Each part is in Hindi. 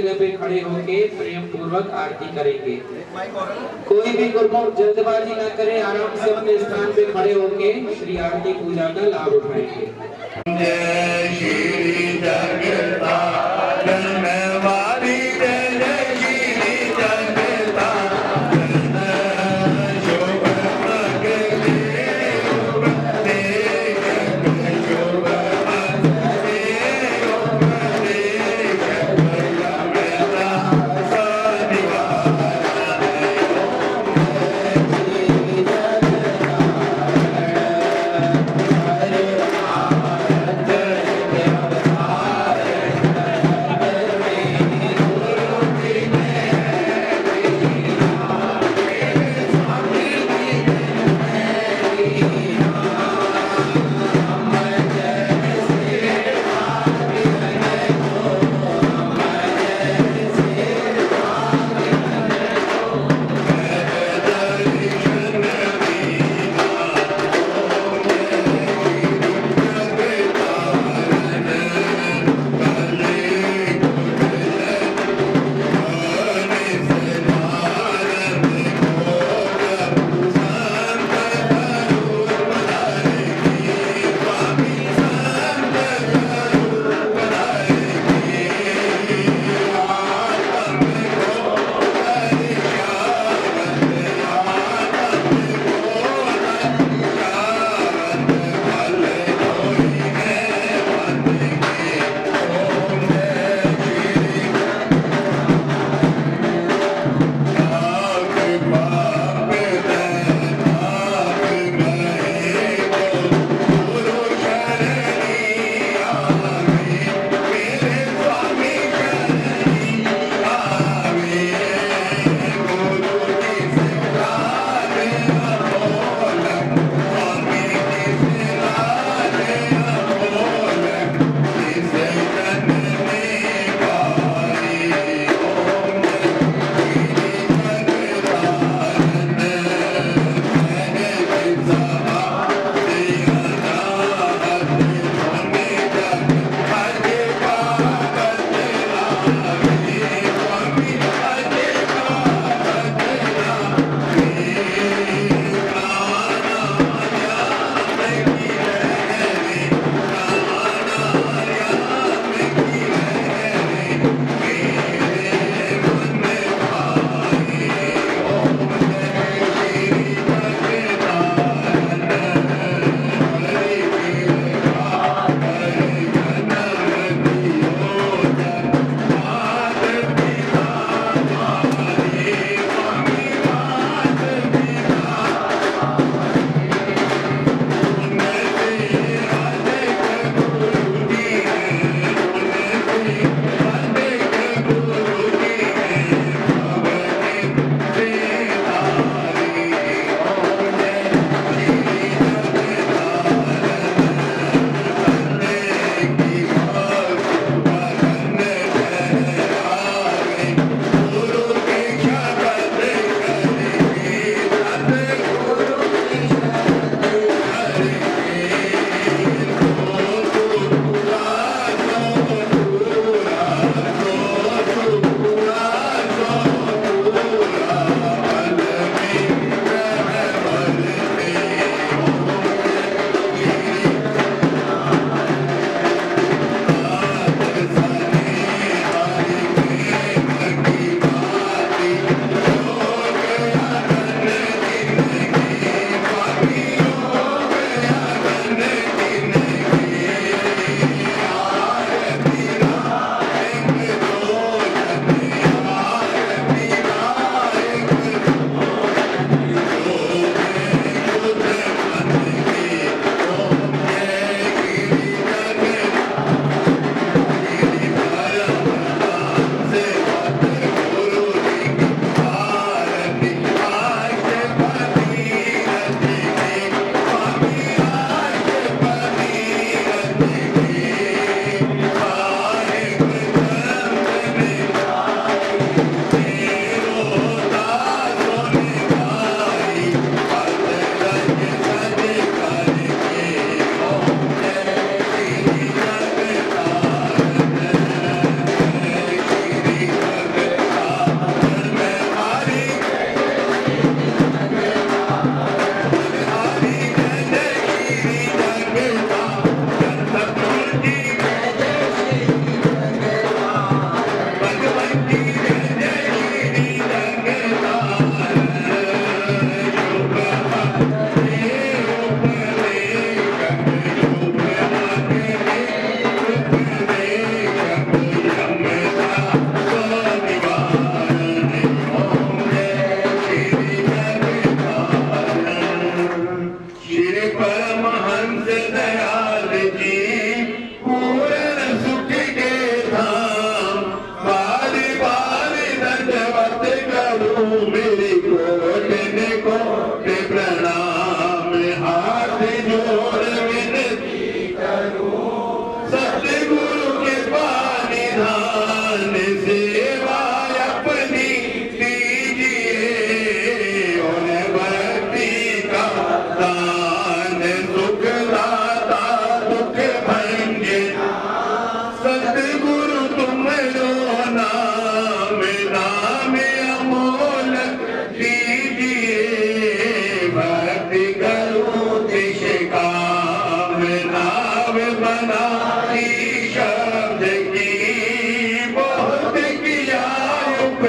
जगह पे खड़े होके प्रेम पूर्वक आरती करेंगे। कोई भी गुरुमुख जल्दबाजी ना करे, आराम से अपने स्थान पे खड़े होके श्री आरती पूजा का लाभ उठाएंगे। जय श्री जगतारण वारी जय जय श्री जगतारण शुभ मंगले शुभ देख शुभ मंगले शुभ देख भैया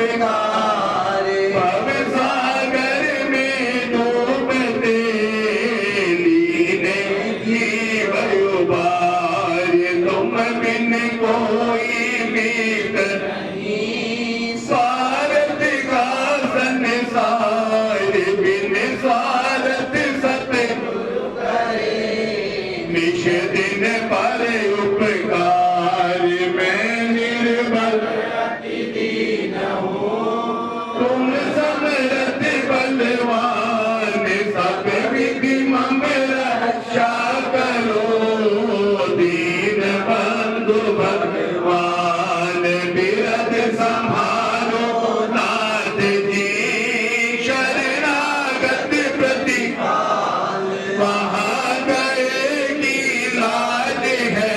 उपकार भव सागर में डूबते लीने जीव उबार तुम बिन कोई मीत नहीं स्वार्थ का संसार बिन स्वार्थ सतगुरु करे निश दिन पर उपकार मैं निर्बल अति दीन हूँ तुम समर्थ बलवान सब विधि मम रक्षा करो दीन बंधु भगवान बिरद संभालो नाथ जी शरणागत प्रतिपाल वहाँ गए लाज है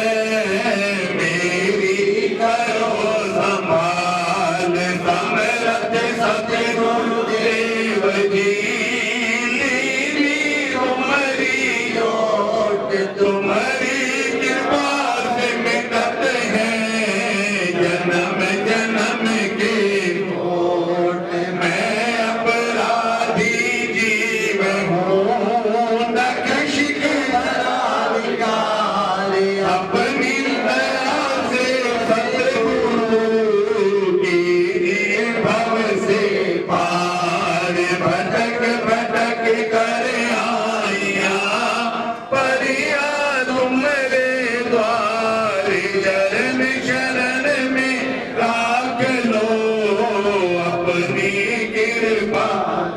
मेरी करो संभाल समरथ सतगुरुदेव जी लीनी तुम्हारी ओट तुम्हारी कृपा से मिटत है जन्म जन्म के ओट मैं अपराधी जीव हूँ दक्षिक अपनी दया से सतगुरु कीजिए भव से पार भटक भटक कर आया परिया तुम्हारे द्वार चरण शरण में राख लो अपनी कृपा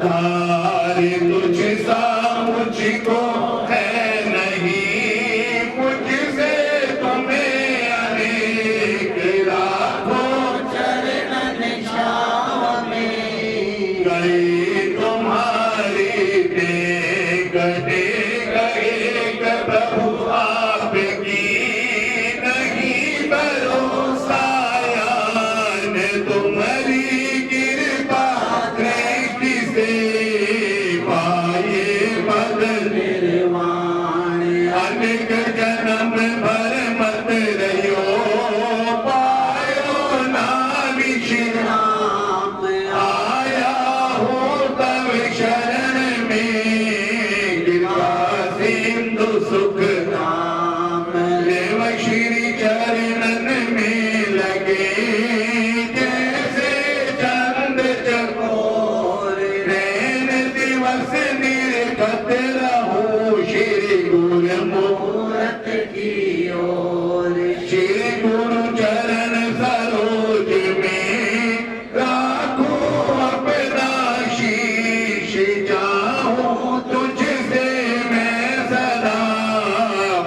धार तुझ सा मुझको है नहीं मुझसे तुम्हें अनेक लाखों चरण छाव में गए तुम्हारी टेक टेक एक प्रभु आपकी नहीं भरोसायान तुम्हारी कृपा दृष्टि से पाए बदल निर्वाण अनेक जन्म भर मत रहो पायो ना विश्राम आया हो तब शरण में कृपा सिंधु सुख नाम देव श्री चरणन में लगे जैसे चंद चकोर नैन दिवस निर्गत रहो श्री गुरु मूरत की ओर श्री गुरु चरण सरोज में राखो अपना शीश जाऊं तुझसे मैं सदा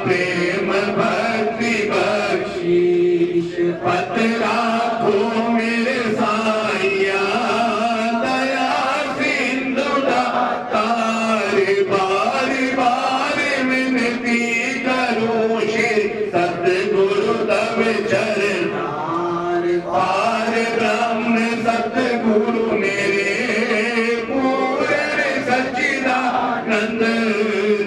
प्रेम भक्ति बख्शीश पत राखो मेरे साइया दया सिंधु दातार बार बार विनती करूं श्री सतगुरु तब चरण पार ब्रह्म सतगुरु मेरे पूर्ण सच्चिदानंद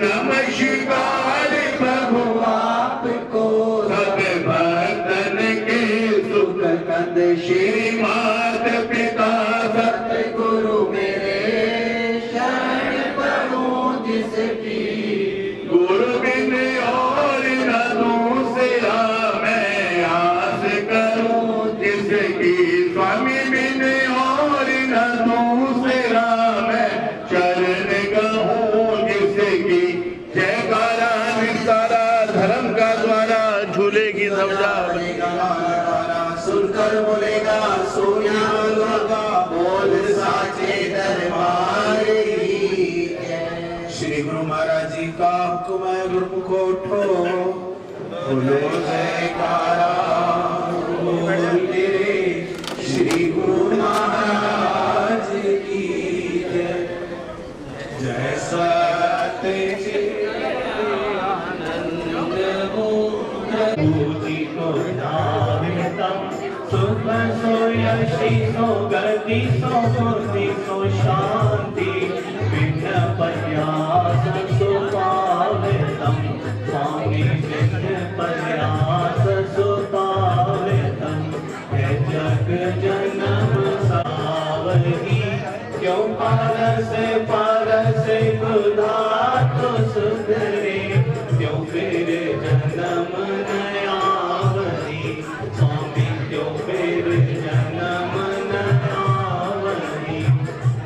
नमस्कार प्रभु आपको सब भक्तन के सुख कंद श्री मात पिता सतगुरु मेरे शरण पड़ूं जिसकी गुरु बिन और न दूसरा मैं आस करूं जिसकी स्वामी बिन और न दूसरा मैं चरण गहूं जिसकी जयकारा निस्तारा धर्म का द्वारा झूलेगी ध्वजा सुनकर बोलेगा सोया लगा बोल साचे दरबार की श्री गुरु महाराज जी का हुक्म है गुरुमुख उठो बोलो जयकारा बोल तेरे श्री गुरु महाराज की जय जय सत्य सुख सो यशी सो गति सो बुद्धि सो शांति बिन प्रयास सो पावे तम स्वामी बिन प्रयास सो पावे तम है जग जन्म सा पारस खुदा तो सुधरे, क्यों फिर जन्म नयावरी, स्वामी क्यों फिर जन्म नयावरी।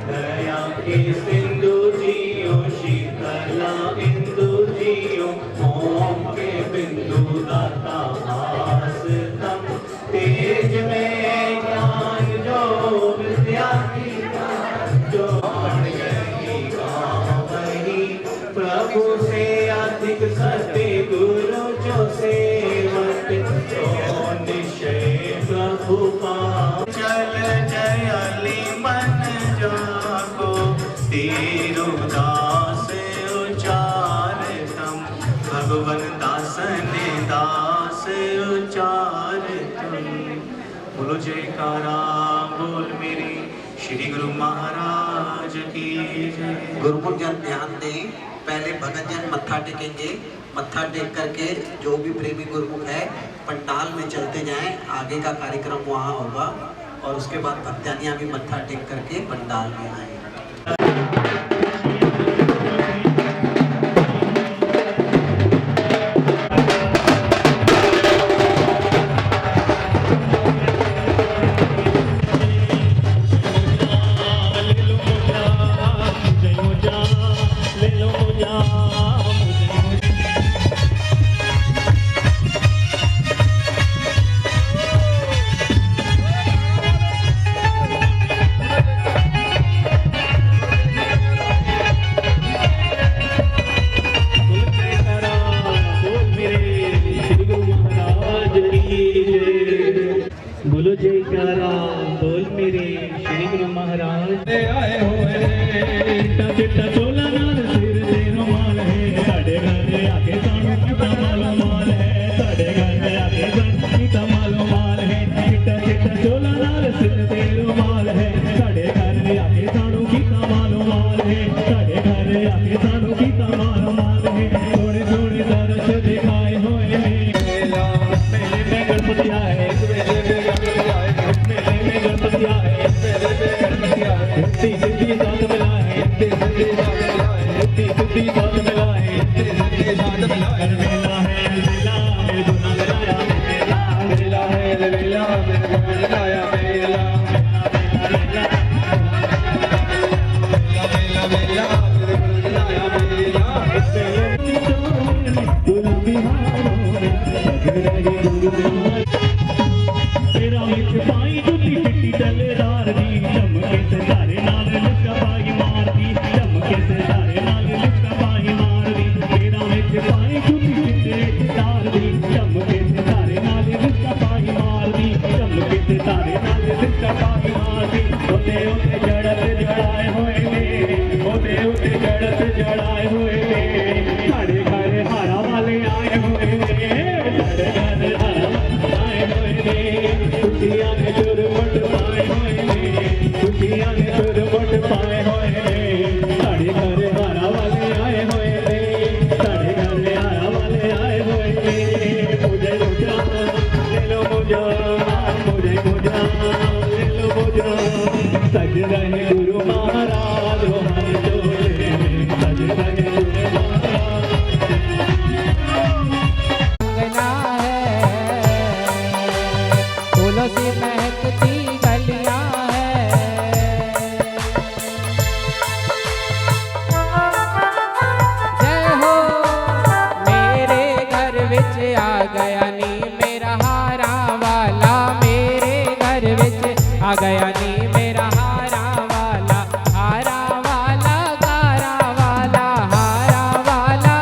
दया के सिंधु जियो, शीतला इंदु जियो, ओम के बिंदु दाता आसतम, तेज में ज्ञान जो विद्या की जो गावही, प्रभु से अधिक सत्य गुरु जो सेवक, तो निश्चय प्रभु पाव। चल जयली मन जाको, तेरु दास उचारतम, भगवन दासन दास उचारतम। बोलो जयकारा बोल मेरे श्री गुरु महाराज की जय। गुरुमुख जन ध्यान दें, पहले भगत जन मत्था टेकेंगे, मत्था टेक करके जो भी प्रेमी गुरुमुख है पंडाल में चलते जाएं, आगे का कार्यक्रम वहाँ होगा और उसके बाद भक्तानियाँ भी मत्था टेक करके पंडाल में आए। बोलो जयकारा बोल मेरे श्री गुरु महाराज आए हुए। चिट्टा चोला नाल सिर ते रुमाल है, साडे घर आके सानू किता मालो माल है, साडे घर आके सानू किता मालो माल है। चिट्टा चोला नाल सिर ते रुमाल है, साडे घर आके सानू किता मालो माल है, साडे घर आके सानू किता मालो माल है। थोड़े थोड़े दर्श दिखाए हुए मेले में गणपति आए, सिद्धि सिद्धि साथ मिला है, सिद्धि सिद्धि साथ मिला है, हर मेला है मेला मेरे गुना मिलाया, मेला है मेला मेरे गुना मिलाया, मेला मेला मेला मेरे गुना मिलाया, मेला गुलाबी हारों में रगे गुरु तेरा मिठ पाई जुटी चिट्टी डलेदार दी, चमके सितारे नाल लिपटा पाई मार दी, चमके सितारे नाल लिपटा पाई मार दी। तेरा मिठ पाई जुटी चिट्टी डलेदार दी, चमके सितारे नाल लिपटा पाई मार दी, चमके सितारे नाल लिपटा पाई मार दी। ओते ओते जड़त जड़ाए हुए ने, ओते ओते जड़त जड़ाए हुए ने, साढ़े घर हारा वाले आए हुए ने, साढ़े घर हारा आए हुए ने। खुशियाँ ने चुरमुट पाए हुए ने, खुशियाँ ने चुरमुट पाए हुए ने, साढ़े घर हारा वाले आए हुए ने, साढ़े घर हारा वाले आए हुए ने। मुझे मुझा ले लो मुझा, मुझे मुझा ले लो मुझा, सज रहे गुरु महाराज हमारे चोले, सज रहे गुरु महाराज। फूलों से महकती गलियां हैं, जय हो मेरे घर विच आ गया नी मेरा हारा वाला, मेरे घर विच आ गया नी मेरा हारा वाला, हारा वाला गारा वाला, हारा वाला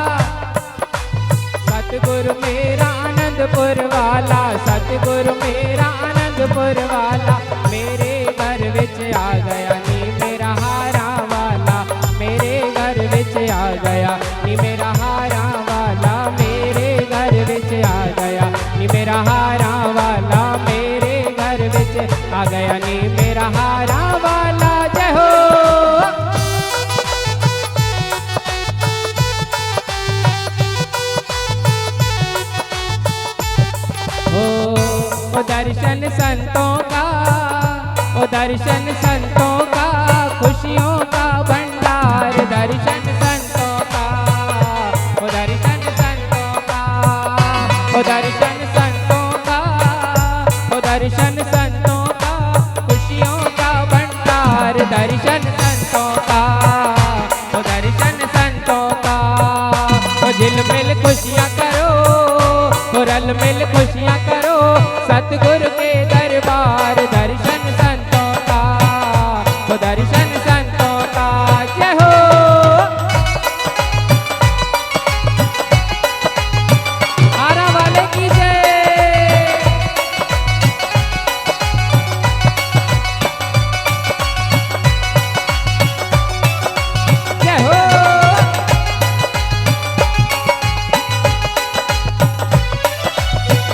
सतगुरु मेरा आनंदपुर वाला, सतगुरु मेरा आनंदपुर वाला, मेरे घर विच आ गया नी मेरा हारा वाला, मेरे घर विच आ गया नी मेरा हारा वाला, मेरे घर विच आ गया नी मेरा हारा वाला, मेरे घर विच आ गया नी मेरा हारा वाला। जय हो दर्शन संतों का, ओ दर्शन संतों का, खुशियों दर्शन संतों का, ओ दर्शन संतों का। ओ झिलमिल खुशियाँ करो, ओ रल मिल खुशियाँ करो, सतगुरु के दरबार दर्शन संतों का, ओ दर्शन संतों का। जय हो। आरा वाले की जय। जय हो।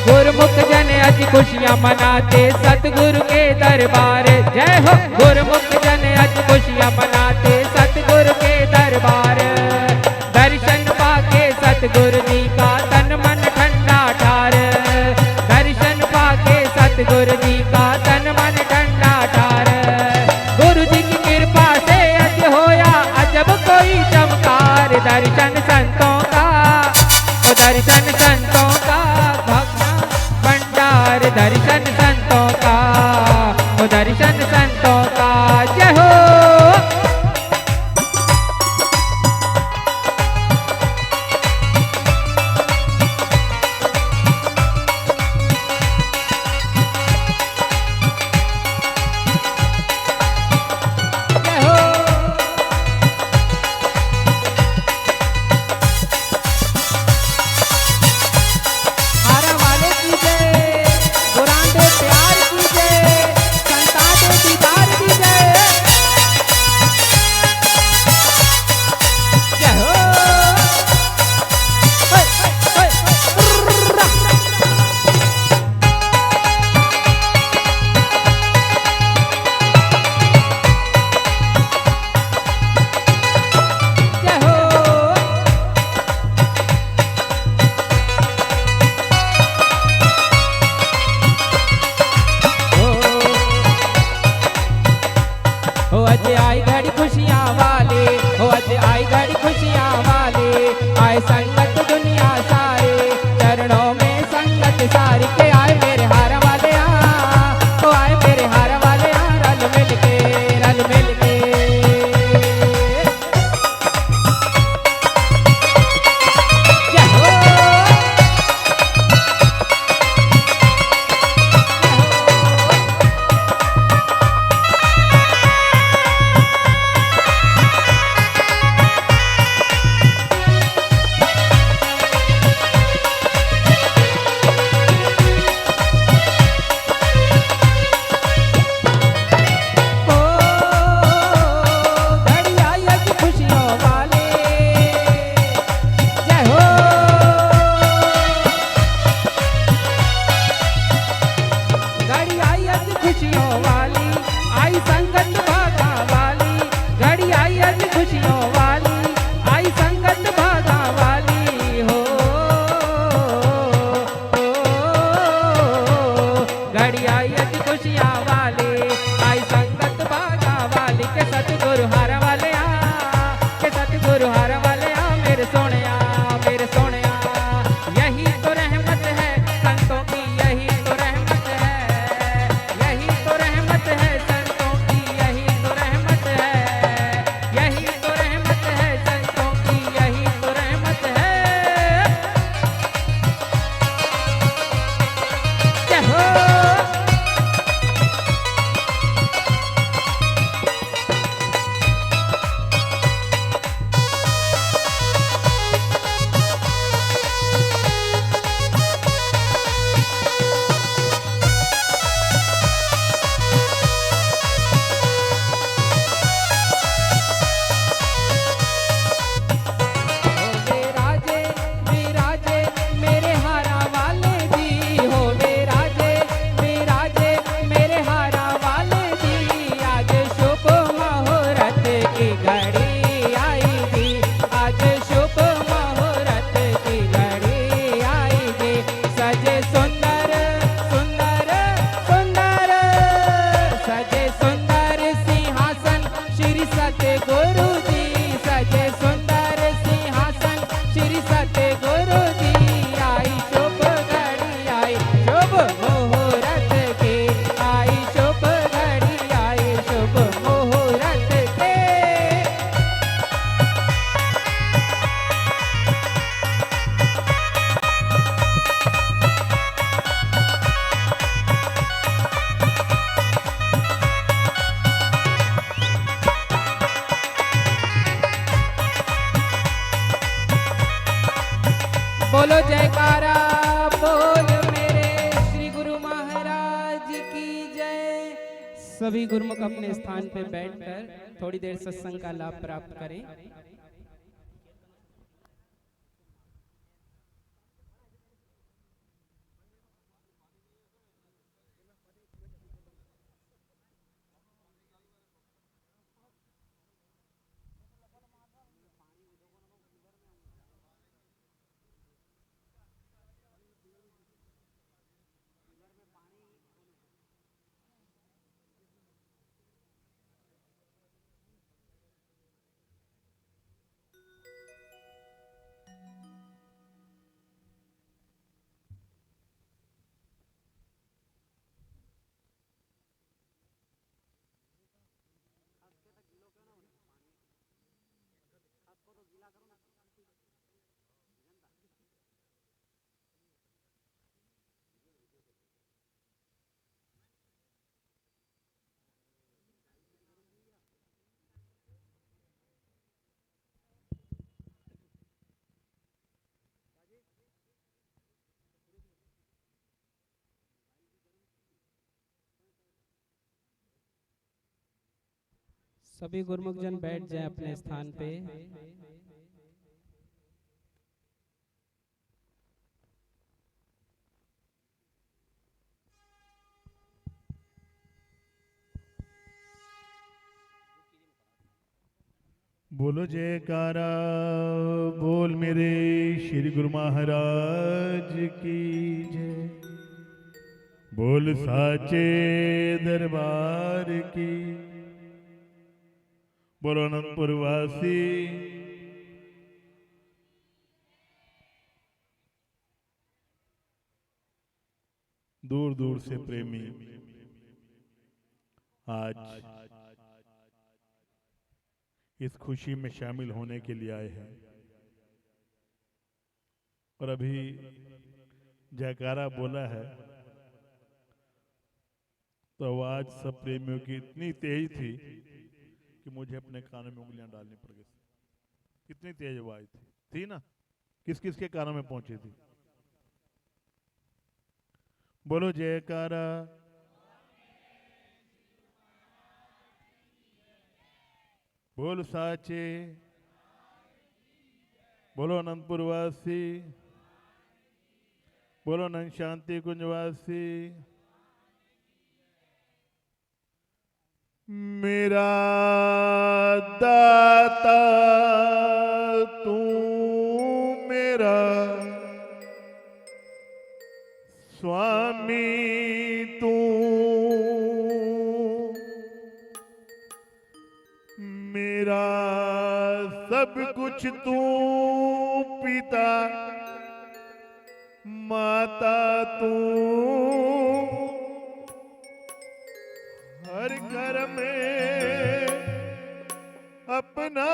गुरमुख जन आज खुशियाँ मनाते सतगुरु के दरबार। जय हो। गुरमुख जन आज खुशियाँ मनाते सतगुरु के दरबार। दर्शन पाके सतगुरु जी का तन मन ठंडा ठार। दर्शन पाके सतगुरु जी का तन मन ठंडा ठार। गुरु जी की कृपा से अज होया अजब कोई चमकार। दर्शन संतों का, ओ दर्शन संतों का, भंडार दर्शन संतों का, ओ दर्शन संतों का। जय हो। जय हो। आरा वाले की जय, बुरांदे प्यार की जय, संताते दीदार की जय। जय हो। ओए, ओए, ओए, जय हो। हो अज आई घड़ी खुशियाँ वाले, हो अज आई घड़ी खुशियाँ वाले, आए संगत दुनिया सारे, चरणों में संगत सारी के आए मेरे हार वाले हो आए मेरे हार वाले रल मिल के, रल मिल के। जय हो। ओ घड़ी आई अज खुशियों वाले। जय हो। घड़ी आई अज खुशियों वाली, आई संगत भागा वाली। घड़ी आई अज खुशियों वाली, आई संगत भागा वाली हो। घड़ी आई अज खुशियाँ वाले, आई संगत भागा वाली के सतगुरु हार वाले के सतगुरु हार वाले मेरे सोनिया, मेरे सोनिया। यही तो रहमत है संतों की, यही तो रहमत है, यही तो रहमत है संतों की, यही सभी गुरुमुख अपने स्थान पे बैठकर थोड़ी देर सत्संग का लाभ प्राप्त करें। सभी गुरुमुख जन बैठ जाएं अपने स्थान पे। बोलो जयकारा बोल मेरे श्री गुरु महाराज की जय। बोल साचे दरबार की। बोलो अनंतपुर वासी। दूर दूर से प्रेमी आज इस खुशी में शामिल होने के लिए आए हैं। और अभी जयकारा बोला है तो आवाज सब प्रेमियों की इतनी तेज थी कि मुझे अपने कानों में उंगलियां डालनी पड़ गई। कितनी तेज आवाज थी ना? किस किस के कानों में पहुंची थी? बोलो जयकारा। बोल साचे। बोलो अनंतपुर वासी। बोलो अनंत शांति कुंजवासी। मेरा दाता तू मेरा स्वामी तू मेरा सब कुछ तू पिता माता तू हर घर में अपना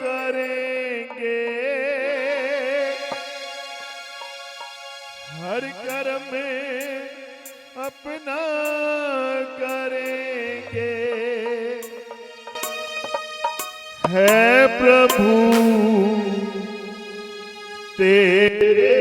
करेंगे हर घर में अपना करेंगे है प्रभु तेरे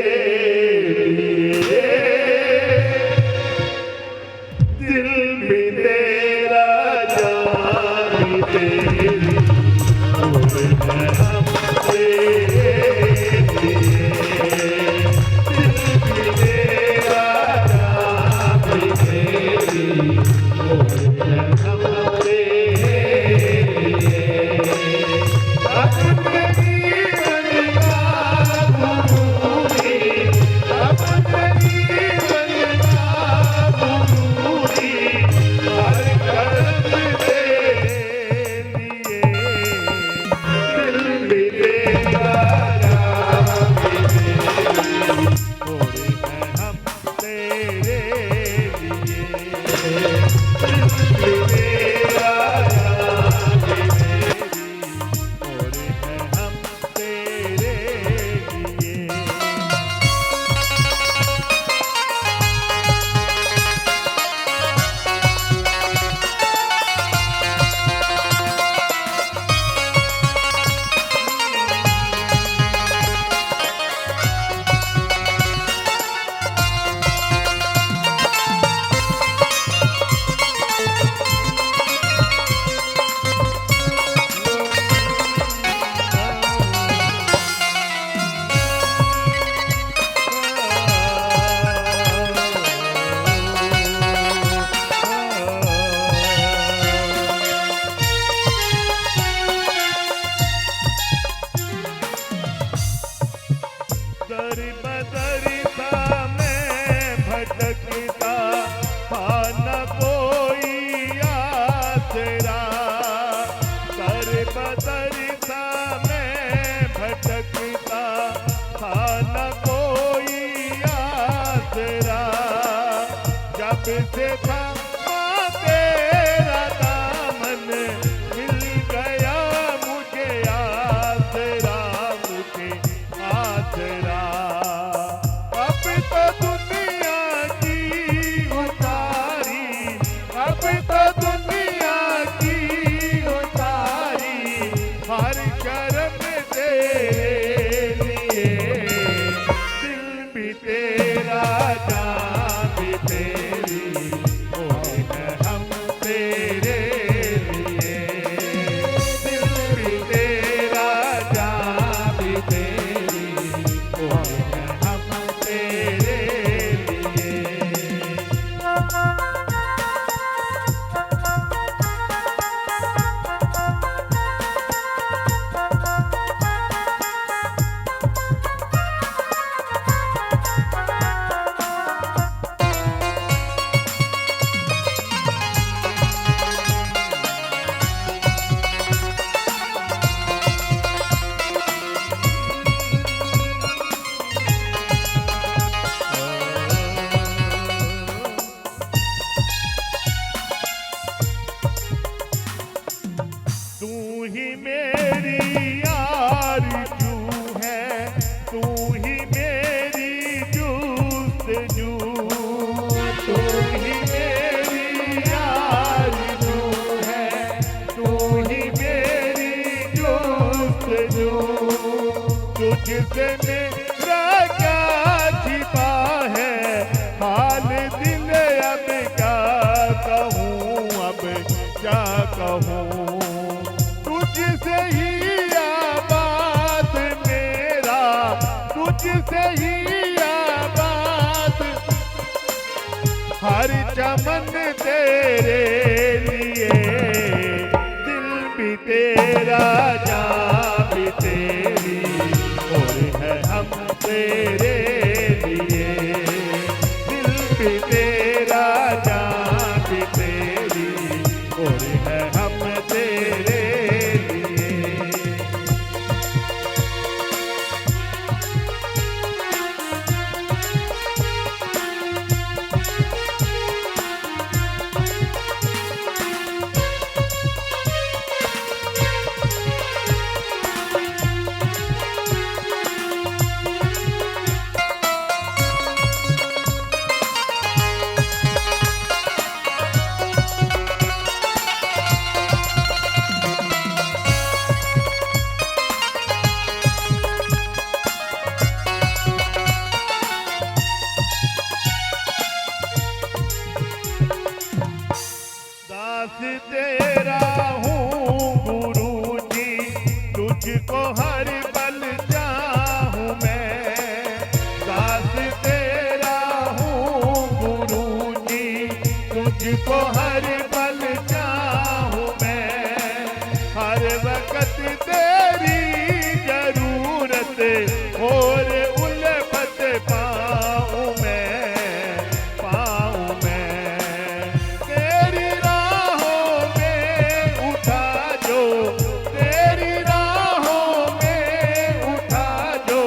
ही मेरी आरज़ू है, तू ही मेरी जुस्तजू, तू ही मेरी आरज़ू है, तू ही मेरी जुस्तजू। तुझसे मेरा क्या छिपा है हाल दिल, अब क्या कहूँ, अब क्या कहूँ। तुझसे ही आबाद मेरा, तुझसे ही आबाद हर चमन तेरे लिए, दिल भी तेरा जान भी तेरी, और है हम तेरे लिए, दिल भी तेरा जान भी तेरी, और है हम तेरे लिए। दास तेरा हूँ गुरु जी, तुझको हर पल चाहूँ मैं। दास तेरा हूँ गुरु जी, तुझको हर पल चाहूँ मैं। हर वक्त तेरी जरूरत और उल्फत पाऊँ मैं, पाऊँ मैं। तेरी राहों में उठा जो, तेरी राहों में उठा जो,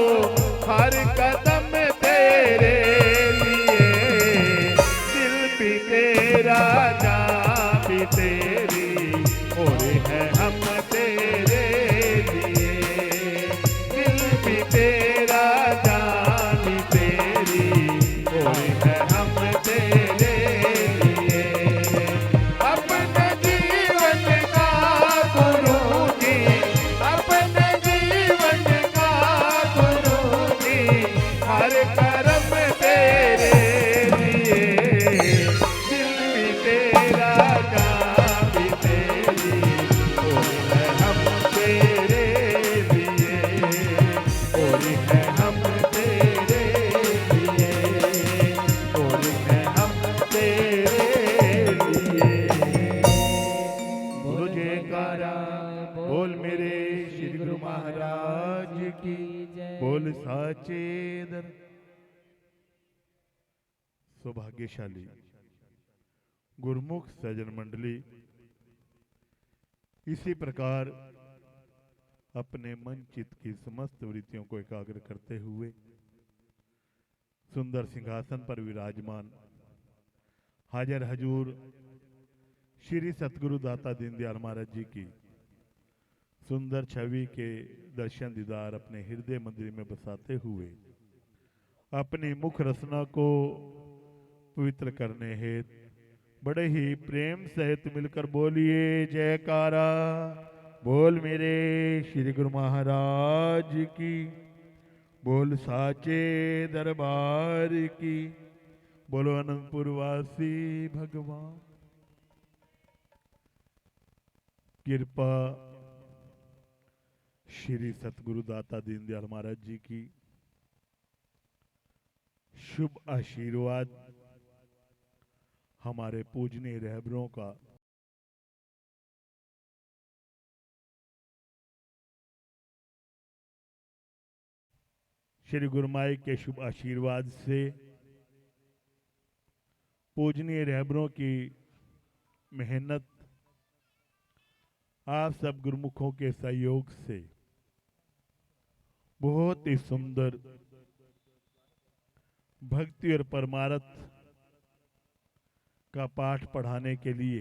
हर कदम तेरे लिए, दिल भी तेरा जान भी तेरी, और है हम तेरे लिए, दिल भी तेरा जान भी तेरी, और है हम तेरे लिए। अपने जीवन का गुरु जी, अपने जीवन का गुरु जी, हर कर्म तेरे लिए, दिल भी तेरा जान भी तेरी, और है हम तेरे लिए, और है हम तेरे लिए, और है हम तेरे लिए। बोलो जयकारा, बोल मेरे श्री गुरु महाराज की, बोल साचे दर। सौभाग्यशाली गुरुमुख सज्जन मंडली इसी प्रकार अपने मन चित्त की समस्त वृत्तियों को एकाग्र करते हुए सुंदर सिंहासन पर विराजमान हाजिर हजूर श्री सतगुरु दाता दीनदयाल महाराज जी की सुंदर छवि के दर्शन दीदार अपने हृदय मंदिर में बसाते हुए अपनी मुख रचना को पवित्र करने हेतु बड़े ही प्रेम सहित मिलकर बोलिए जयकारा। बोल मेरे श्री गुरु महाराज की, बोल साचे दरबार की, बोलो अनंतपुर वासी भगवान। कृपा श्री सतगुरु दाता दीनदयाल महाराज जी की, शुभ आशीर्वाद हमारे पूजनीय रहबरों का श्री गुरुमाई के शुभ आशीर्वाद से पूजनीय रहबरों की मेहनत आप सब गुरुमुखों के सहयोग से बहुत ही सुंदर भक्ति और परमार्थ का पाठ पढ़ाने के लिए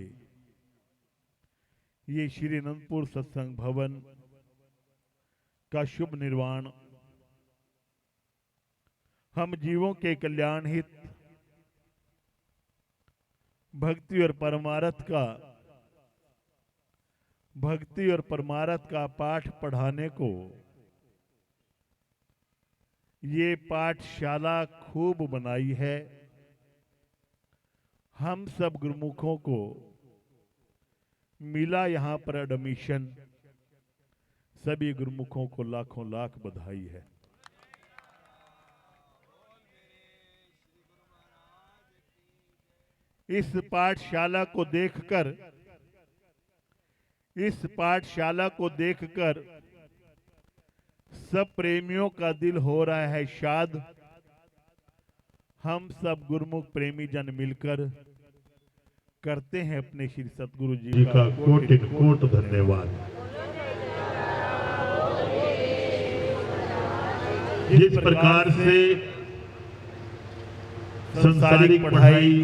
ये श्री अनंतपुर सत्संग भवन का शुभ निर्माण हम जीवों के कल्याण हित भक्ति और परमार्थ का पाठ पढ़ाने को ये पाठशाला खूब बनाई है। हम सब गुरुमुखों को मिला यहाँ पर एडमिशन, सभी गुरुमुखों को लाखों लाख बधाई है। इस पाठशाला को देखकर सब प्रेमियों का दिल हो रहा है शाद। हम सब गुरुमुख प्रेमी जन मिलकर करते हैं अपने श्री सतगुरु जी का कोटि-कोटि धन्यवाद। जिस प्रकार से संसारिक पढ़ाई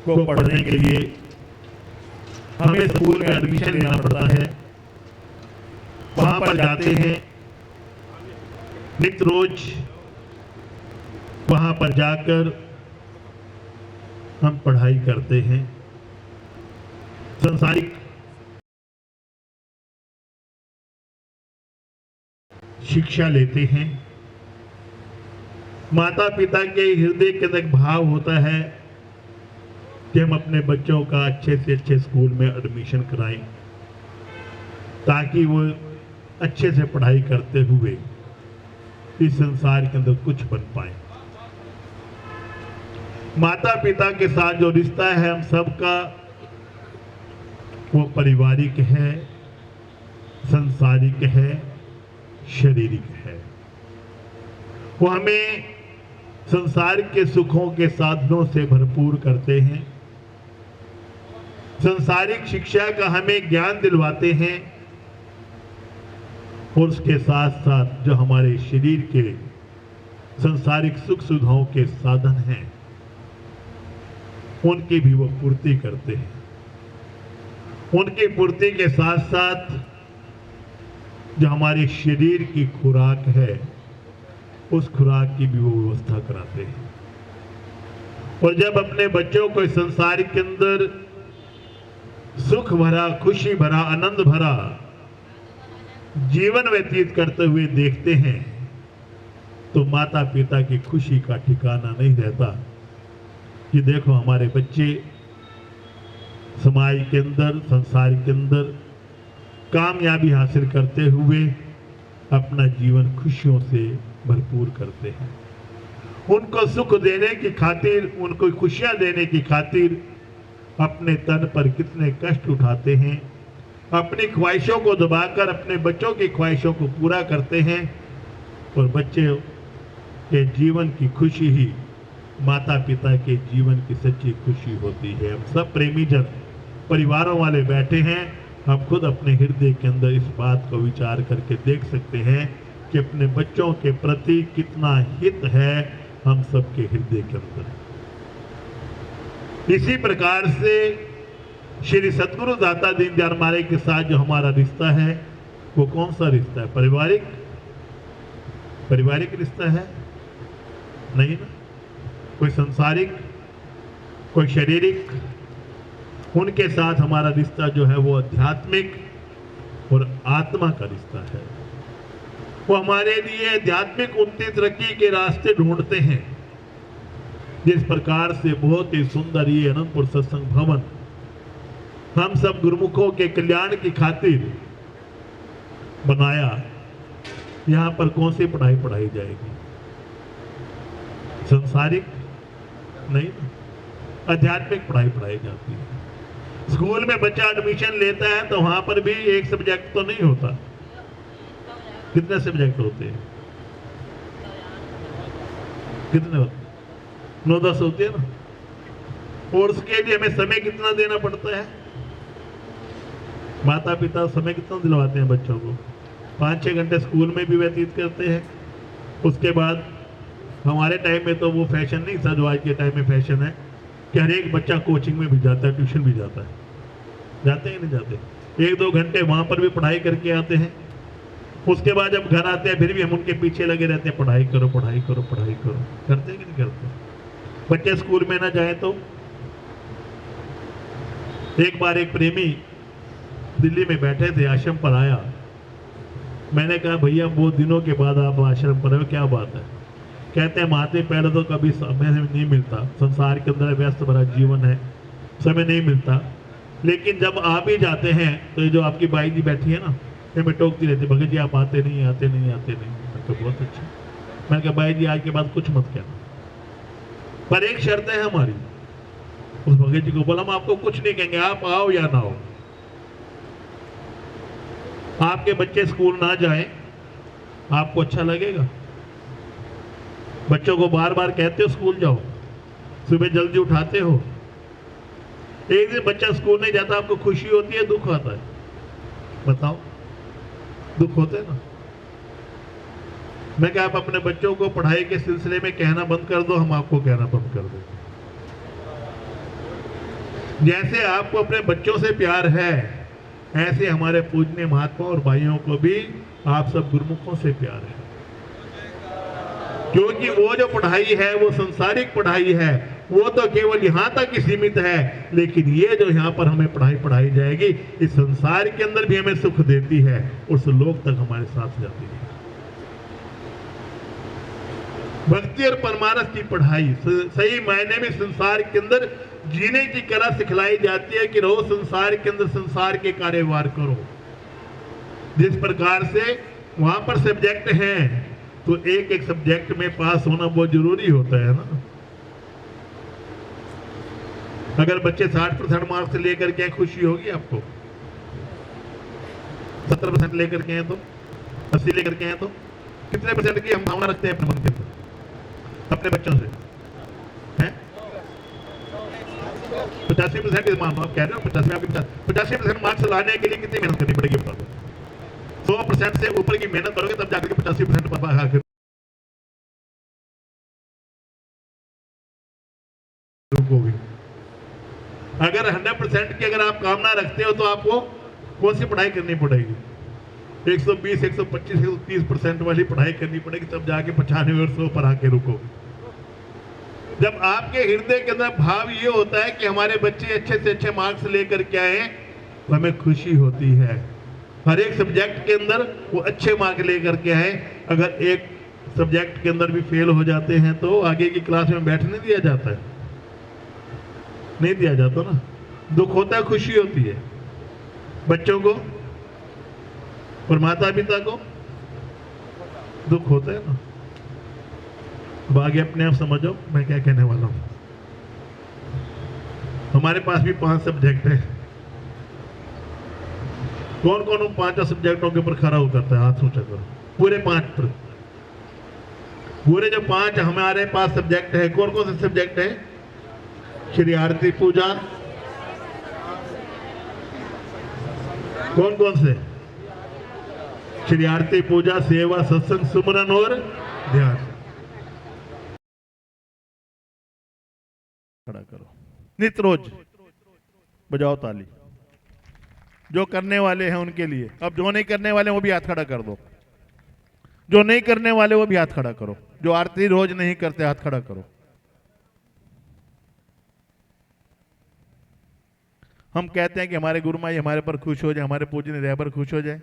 को पढ़ने के लिए हमें स्कूल में एडमिशन लेना पड़ता है, वहां पर जाते हैं, नित्य रोज वहां पर जाकर हम पढ़ाई करते हैं, संसारिक शिक्षा लेते हैं। माता पिता के हृदय के अंदर भाव होता है कि हम अपने बच्चों का अच्छे से अच्छे स्कूल में एडमिशन कराएं, ताकि वो अच्छे से पढ़ाई करते हुए इस संसार के अंदर कुछ बन पाए। माता पिता के साथ जो रिश्ता है हम सबका, वो पारिवारिक है, संसारिक है, शारीरिक है। वो हमें संसार के सुखों के साधनों से भरपूर करते हैं, संसारिक शिक्षा का हमें ज्ञान दिलवाते हैं, और उसके साथ साथ जो हमारे शरीर के संसारिक सुख सुविधाओं के साधन हैं उनकी भी वो पूर्ति करते हैं। उनकी पूर्ति के साथ साथ जो हमारे शरीर की खुराक है उस खुराक की भी वो व्यवस्था कराते हैं। और जब अपने बच्चों को इस संसार के अंदर सुख भरा, खुशी भरा, आनंद भरा जीवन व्यतीत करते हुए देखते हैं तो माता पिता की खुशी का ठिकाना नहीं रहता कि देखो हमारे बच्चे समाज के अंदर, संसार के अंदर कामयाबी हासिल करते हुए अपना जीवन खुशियों से भरपूर करते हैं। उनको सुख देने की खातिर, उनको खुशियां देने की खातिर अपने तन पर कितने कष्ट उठाते हैं, अपनी ख्वाहिशों को दबाकर अपने बच्चों की ख्वाहिशों को पूरा करते हैं। और बच्चे के जीवन की खुशी ही माता पिता के जीवन की सच्ची खुशी होती है। हम सब प्रेमी जन परिवारों वाले बैठे हैं, हम खुद अपने हृदय के अंदर इस बात को विचार करके देख सकते हैं कि अपने बच्चों के प्रति कितना हित है हम सबके हृदय के अंदर। इसी प्रकार से श्री सतगुरु दाता दीनदयाल महाराज के साथ जो हमारा रिश्ता है वो कौन सा रिश्ता है? पारिवारिक रिश्ता है? नहीं ना, कोई संसारिक, कोई शारीरिक। उनके साथ हमारा रिश्ता जो है वो आध्यात्मिक और आत्मा का रिश्ता है। वो हमारे लिए आध्यात्मिक उन्नति तरक्की के रास्ते ढूंढते हैं। जिस प्रकार से बहुत ही सुंदर ये अनंतपुर सत्संग भवन हम सब गुरुमुखों के कल्याण की खातिर बनाया, यहाँ पर कौन सी पढ़ाई पढ़ाई जाएगी? संसारिक नहीं, आध्यात्मिक पढ़ाई पढ़ाई जाती है। स्कूल में बच्चा एडमिशन लेता है तो वहां पर भी एक सब्जेक्ट तो नहीं होता, कितने सब्जेक्ट होते हैं? कितने होते? 9-10 होते हैं ना। और उसके लिए हमें समय कितना देना पड़ता है? माता पिता समय कितना दिलवाते हैं बच्चों को? 5-6 घंटे स्कूल में भी व्यतीत करते हैं। उसके बाद हमारे टाइम में तो वो फैशन नहीं था जो आज के टाइम में फैशन है कि हर एक बच्चा कोचिंग में भी जाता है, ट्यूशन भी जाता है। जाते हैं नहीं जाते? 1-2 घंटे वहां पर भी पढ़ाई करके आते हैं, उसके बाद जब घर आते हैं फिर भी हम उनके पीछे लगे रहते हैं, पढ़ाई करो पढ़ाई करो पढ़ाई करो। करते हैं कि नहीं करते? बच्चे स्कूल में ना जाए तो। एक बार एक प्रेमी दिल्ली में बैठे थे, आश्रम पर आया। मैंने कहा भैया बहुत दिनों के बाद आप आश्रम पर आए, क्या बात है? कहते हैं माते पहले तो कभी समय नहीं मिलता, संसार के अंदर व्यस्त भरा जीवन है, समय नहीं मिलता, लेकिन जब आप ही जाते हैं तो ये जो आपकी बाई जी बैठी है ना, ये मैं टोकती रहती, भगत जी आप आते नहीं आते नहीं आते नहीं। मैं तो बहुत अच्छा। मैंने कहा बाई जी आज के बाद कुछ मत कहना, पर एक शर्त है हमारी। उस भगत जी को बोला हम आपको कुछ नहीं कहेंगे, आप आओ या ना आओ। आपके बच्चे स्कूल ना जाएं, आपको अच्छा लगेगा? बच्चों को बार बार कहते हो स्कूल जाओ, सुबह जल्दी उठाते हो, एक दिन बच्चा स्कूल नहीं जाता, आपको खुशी होती है दुख आता है? बताओ, दुख होते है ना। मैं क्या आप अपने बच्चों को पढ़ाई के सिलसिले में कहना बंद कर दो, हम आपको कहना बंद कर देंगे। जैसे आपको अपने बच्चों से प्यार है, ऐसे हमारे पूजनीय महात्मा और भाइयों को भी आप सब गुरुमुखों से प्यार है, क्योंकि वो जो पढ़ाई है वो संसारिक पढ़ाई है, वो तो केवल यहाँ तक ही सीमित है, लेकिन ये जो यहाँ पर हमें पढ़ाई जाएगी, इस संसार के अंदर भी हमें सुख देती है, उस लोक तक हमारे साथ जाती है। भक्ति और परमारस की पढ़ाई सही मायने में संसार के अंदर जीने की कला सिखलाई जाती है कि रहो संसार के अंदर, संसार के कार्यवार करो। जिस प्रकार से वहां पर सब्जेक्ट हैं, तो एक एक सब्जेक्ट में पास होना बहुत जरूरी होता है ना। अगर बच्चे 60% मार्क्स लेकर के खुशी होगी आपको? 70% लेकर के हैं तो, 80 लेकर के हैं तो, कितने परसेंट की हम भावना रखते हैं अपने मन के अंदर अपने बच्चों से? हैं 85% मान लो, आप कह रहे हो 85% मार्क्स लाने के लिए कितनी मेहनत करनी पड़ेगी बता दो? 100% से ऊपर की मेहनत करोगे तब जाकर के 85% पर रुकोगे। अगर 100% की अगर आप कामना रखते हो तो आपको कौन सी पढ़ाई करनी पड़ेगी? 120, 125, 130% वाली पढ़ाई करनी पड़ेगी, तब जाके 95 और 100 पर आके रुकोगे। जब आपके हृदय के अंदर भाव ये होता है कि हमारे बच्चे अच्छे से अच्छे मार्क्स लेकर के आए, तो हमें खुशी होती है। हर एक सब्जेक्ट के अंदर वो अच्छे मार्क लेकर के आए। अगर एक सब्जेक्ट के अंदर भी फेल हो जाते हैं तो आगे की क्लास में बैठने दिया जाता है? नहीं दिया जाता ना। दुख होता है, खुशी होती है बच्चों को और माता पिता को दुख होता है ना। अब आगे अपने आप समझो मैं क्या कहने वाला हूं। हमारे पास भी 5 सब्जेक्ट है। कौन कौन उन 5 सब्जेक्टों के ऊपर खरा उतरता है? हाथ ऊंचा करो। पूरे 5 पर, पूरे जो 5 हमारे पास सब्जेक्ट है, कौन कौन से सब्जेक्ट है? श्री आरती पूजा, कौन कौन से? श्री आरती पूजा, सेवा, सत्संग, सुमरन और ध्यान। खड़ा करो, नित रोज बजाओ ताली। जो करने वाले हैं उनके लिए। अब जो नहीं करने वाले वो भी हाथ खड़ा कर दो। जो नहीं करने वाले वो भी हाथ खड़ा करो। जो आरती रोज नहीं करते हाथ खड़ा करो। हम कहते हैं कि हमारे गुरु माई हमारे पर खुश हो जाए, हमारे पूजनीय रहबर खुश हो जाए।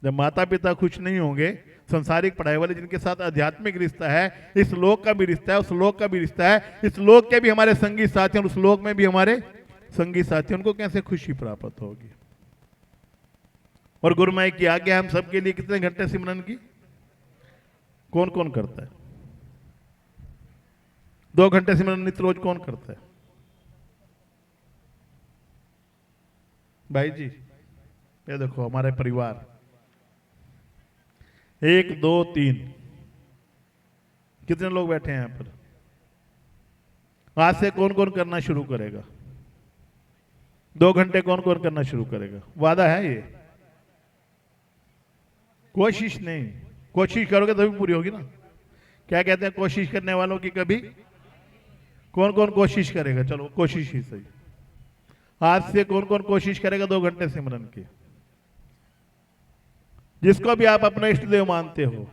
जब माता पिता खुश नहीं होंगे, संसारिक पढ़ाई वाले जिनके साथ आध्यात्मिक रिश्ता है, इस लोक का भी रिश्ता है, उस लोक का भी रिश्ता है, इस लोक के भी हमारे संगी साथी और उस लोक में भी हमारे संगी साथी, उनको कैसे खुशी प्राप्त होगी? और गुरु माई की आज्ञा हम सबके लिए कितने घंटे सिमरन की? कौन कौन करता है? 2 घंटे सिमरन नित रोज कौन करता है? भाई जी ये देखो हमारे परिवार 1 2 3 कितने लोग बैठे हैं यहाँ पर? आज से कौन कौन करना शुरू करेगा? 2 घंटे कौन कौन करना शुरू करेगा? वादा है ये? कोशिश नहीं, कोशिश करोगे तभी पूरी होगी ना। क्या कहते हैं? कोशिश करने वालों की कभी। कौन कौन कोशिश करेगा? चलो कोशिश ही सही। आज से कौन कौन कोशिश करेगा 2 घंटे सिमरन की, जिसको भी आप अपना इष्ट देव मानते हो?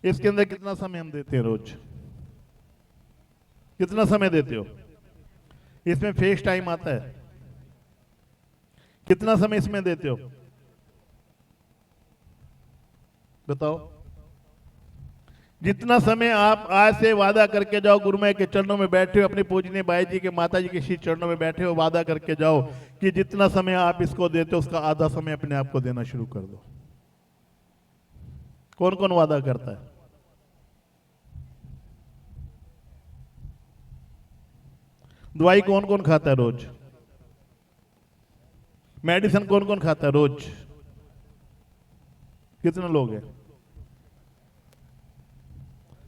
इसके अंदर कितना समय हम देते हैं रोज? कितना समय देते हो? इसमें फेस टाइम आता है, कितना समय इसमें देते हो बताओ? जितना समय आप आज से वादा करके जाओ, गुरुमय के चरणों में बैठे हो, अपनी पूजनीय बाई जी के माता जी के श्री चरणों में बैठे हो, वादा करके जाओ कि जितना समय आप इसको देते हो उसका आधा समय अपने आप को देना शुरू कर दो। कौन कौन वादा करता है? दवाई कौन कौन खाता है रोज? मेडिसिन कौन कौन खाता है रोज? कितने लोग हैं?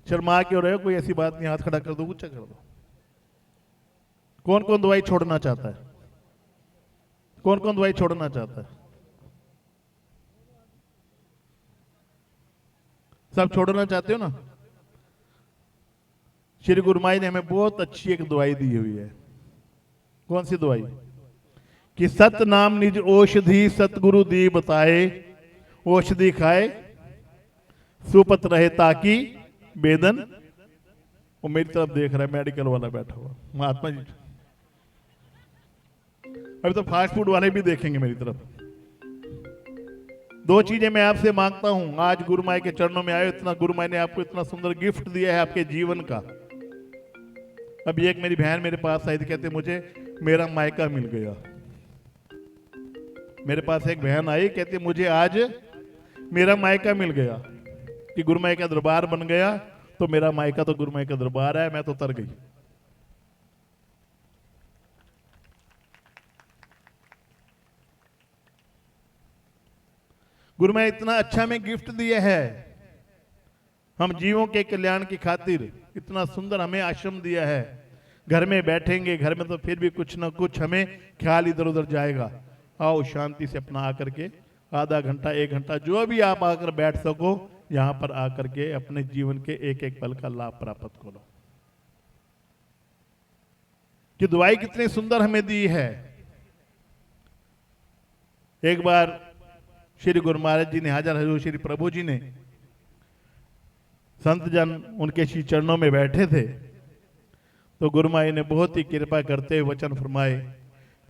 शर्मा क्यों रहे हो? कोई ऐसी बात नहीं, हाथ खड़ा कर दो, ऊंचा कर दो। कौन कौन दवाई छोड़ना चाहता है? कौन कौन दवाई छोड़ना चाहता है? सब छोड़ना चाहते हो ना? श्री गुरुमाई ने हमें बहुत अच्छी एक दवाई दी हुई है। कौन सी दवाई? कि सत नाम निज औषधि सतगुरु दी बताए, औषधि खाए सुपत रहे ताकि वेदन। वो मेरी तरफ देख रहा है, मेडिकल वाला बैठा हुआ महात्मा जी। अभी तो फास्ट फूड वाले भी देखेंगे मेरी तरफ। 2 चीजें मैं आपसे मांगता हूं। आज गुरुमाई के चरणों में आए, इतना गुरुमाई ने आपको इतना सुंदर गिफ्ट दिया है आपके जीवन का। अभी एक मेरी बहन मेरे पास आई थी, कहते मुझे मेरा मायका मिल गया। मेरे पास एक बहन आई, कहती मुझे आज मेरा मायका मिल गया कि गुरुमाई का दरबार बन गया, तो मेरा मायका तो गुरुमाई का दरबार है, मैं तो तर गई। गुरुमाई इतना अच्छा में गिफ्ट दिया है, हम जीवों के कल्याण की खातिर इतना सुंदर हमें आश्रम दिया है। घर में बैठेंगे, घर में तो फिर भी कुछ ना कुछ हमें ख्याल इधर उधर जाएगा। आओ शांति से अपना आकर के आधा घंटा 1 घंटा जो भी आप आकर बैठ सको, यहां पर आकर के अपने जीवन के एक एक पल का लाभ प्राप्त करो। कि दवाई कितनी सुंदर हमें दी है। एक बार श्री गुरु महाराज जी ने, हाजर हजूर श्री प्रभु जी ने, संत जन उनके श्री चरणों में बैठे थे, तो गुरुमाई ने बहुत ही कृपा करते हुए वचन फरमाए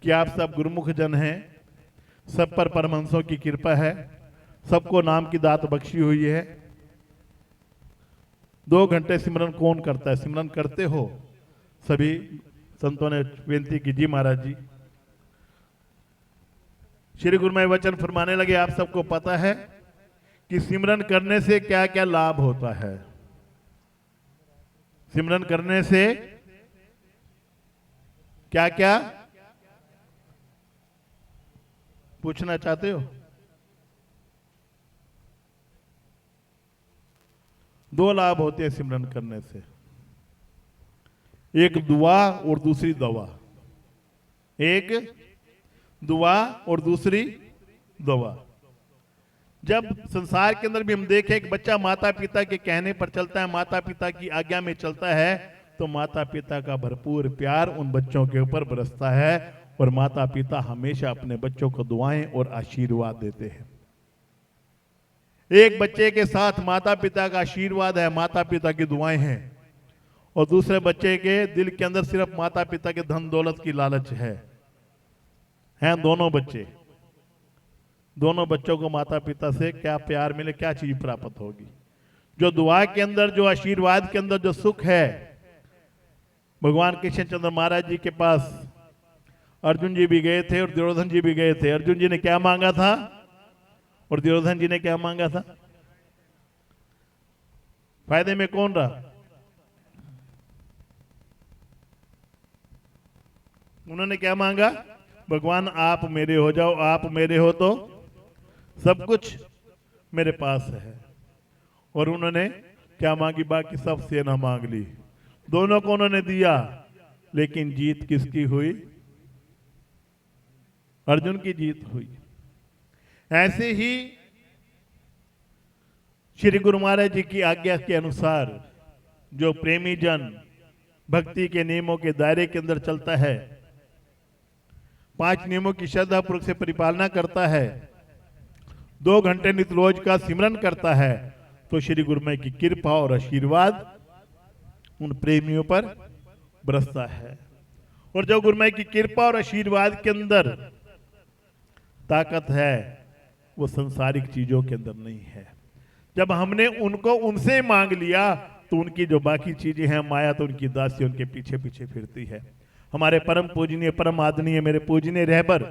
कि आप सब गुरुमुख जन हैं, सब पर परमहंसों की कृपा है, सबको नाम की दात बख्शी हुई है। 2 घंटे सिमरन कौन करता है? सिमरन करते हो? सभी संतों ने विनती की, जी महाराज जी। श्री गुरुमाई वचन फरमाने लगे, आप सबको पता है कि सिमरन करने से क्या क्या लाभ होता है? सिमरन करने से क्या क्या पूछना चाहते हो? 2 लाभ होते हैं सिमरन करने से, एक दुआ और दूसरी दवा। एक दुआ और दूसरी दवा। जब संसार के अंदर भी हम देखें, एक बच्चा माता पिता के कहने पर चलता है, माता पिता की आज्ञा में चलता है, तो माता पिता का भरपूर प्यार उन बच्चों के ऊपर बरसता है, और माता पिता हमेशा अपने बच्चों को दुआएं और आशीर्वाद देते हैं। एक बच्चे के साथ माता पिता का आशीर्वाद है, माता पिता की दुआएं हैं, और दूसरे बच्चे के दिल के अंदर सिर्फ माता पिता के धन दौलत की लालच है। हैं दोनों बच्चे, दोनों बच्चों को माता पिता से क्या प्यार मिले, क्या चीज प्राप्त होगी? जो दुआ के अंदर, जो आशीर्वाद के अंदर जो सुख है। भगवान कृष्णचंद्र महाराज जी के पास अर्जुन जी भी गए थे और दुर्योधन जी भी गए थे। अर्जुन जी ने क्या मांगा था और दुर्योधन जी ने क्या मांगा था? फायदे में कौन रहा? उन्होंने क्या मांगा? भगवान आप मेरे हो जाओ, आप मेरे हो तो सब कुछ मेरे पास है। और उन्होंने क्या मांगी? बाकी सब सेना मांग ली। दोनों को उन्होंने दिया, लेकिन जीत किसकी हुई? अर्जुन की जीत हुई। ऐसे ही श्री गुरु महाराज जी की आज्ञा के अनुसार जो प्रेमी जन भक्ति के नियमों के दायरे के अंदर चलता है, 5 नियमों की श्रद्धा पूर्वक से परिपालना करता है, 2 घंटे नित्य रोज का सिमरन करता है, तो श्री गुरुमय की कृपा और आशीर्वाद उन प्रेमियों पर बरसता है। और जो गुरुमय की कृपा और आशीर्वाद के अंदर ताकत है, वो संसारिक चीजों के अंदर नहीं है। जब हमने उनको उनसे मांग लिया तो उनकी जो बाकी चीजें हैं माया, तो उनकी दासी उनके पीछे पीछे फिरती है। हमारे परम पूजनीय परम आदरणीय मेरे पूजनीय रहबर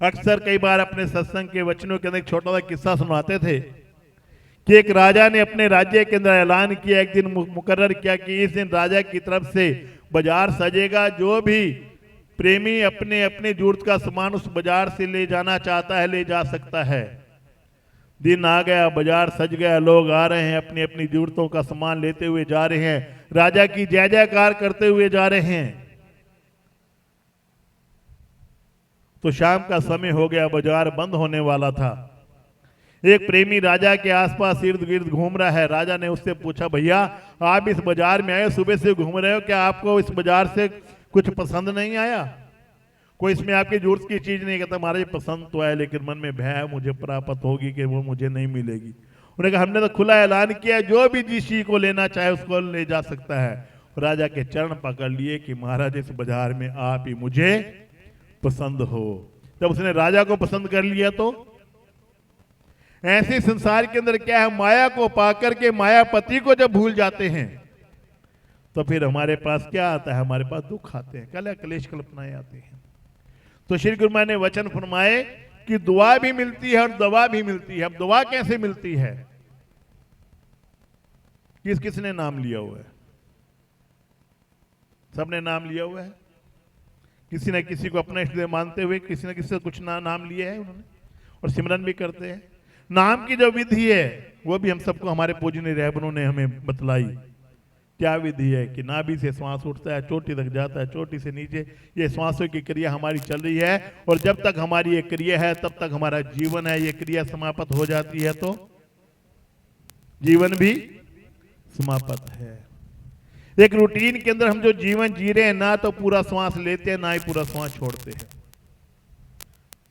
अक्सर कई बार अपने सत्संग के वचनों के अंदर एक छोटा सा किस्सा सुनाते थे कि एक राजा ने अपने राज्य के अंदर ऐलान किया, एक दिन मुकर्रर किया कि इस दिन राजा की तरफ से बाजार सजेगा, जो भी प्रेमी अपने अपने जरूरत का सामान उस बाजार से ले जाना चाहता है ले जा सकता है। दिन आ गया, बाजार सज गया, लोग आ रहे हैं, अपनी अपनी जरूरतों का सामान लेते हुए जा रहे हैं, राजा की जय जयकार करते हुए जा रहे हैं। तो शाम का समय हो गया, बाजार बंद होने वाला था। एक प्रेमी राजा के आसपास इर्द गिर्द घूम रहा है। राजा ने उससे पूछा, भैया आप इस बाजार में आए, सुबह से घूम रहे हो, क्या आपको इस बाजार से कुछ पसंद नहीं आया? कोई इसमें आपकी जरूरत की चीज नहीं? कहता महाराज पसंद तो आया, लेकिन मन में भय है मुझे प्राप्त होगी कि वो मुझे नहीं मिलेगी। उन्होंने कहा हमने तो खुला ऐलान किया, जो भी जिस चीज को लेना चाहे उसको ले जा सकता है। राजा के चरण पकड़ लिए कि महाराज इस बाजार में आप ही मुझे पसंद हो। जब उसने राजा को पसंद कर लिया तो ऐसे संसार के अंदर क्या है, माया को पाकर के मायापति को जब भूल जाते हैं तो फिर हमारे पास क्या आता है? हमारे पास दुख आते हैं, कलह क्लेश कल्पनाएं आती हैं। तो श्री गुरु महाराज ने वचन फरमाए कि दुआ भी मिलती है और दवा भी मिलती है। अब दुआ कैसे मिलती है? किस किसने नाम लिया हुआ है? सबने नाम लिया हुआ है। किसी न किसी को अपना इष्टदेव मानते हुए किसी न किसी से कुछ नाम लिया है उन्होंने, और सिमरन भी करते हैं। नाम की जो विधि है वो भी हम सबको हमारे पूजनीय रहबरों ने हमें बतलाई। क्या विधि है कि नाभि से श्वास उठता है, चोटी तक जाता है, चोटी से नीचे, ये श्वासों की क्रिया हमारी चल रही है। और जब तक हमारी ये क्रिया है तब तक हमारा जीवन है। ये क्रिया समाप्त हो जाती है तो जीवन भी समाप्त है। एक रूटीन के अंदर हम जो जीवन जी रहे हैं, ना तो पूरा श्वास लेते हैं ना ही पूरा श्वास छोड़ते हैं।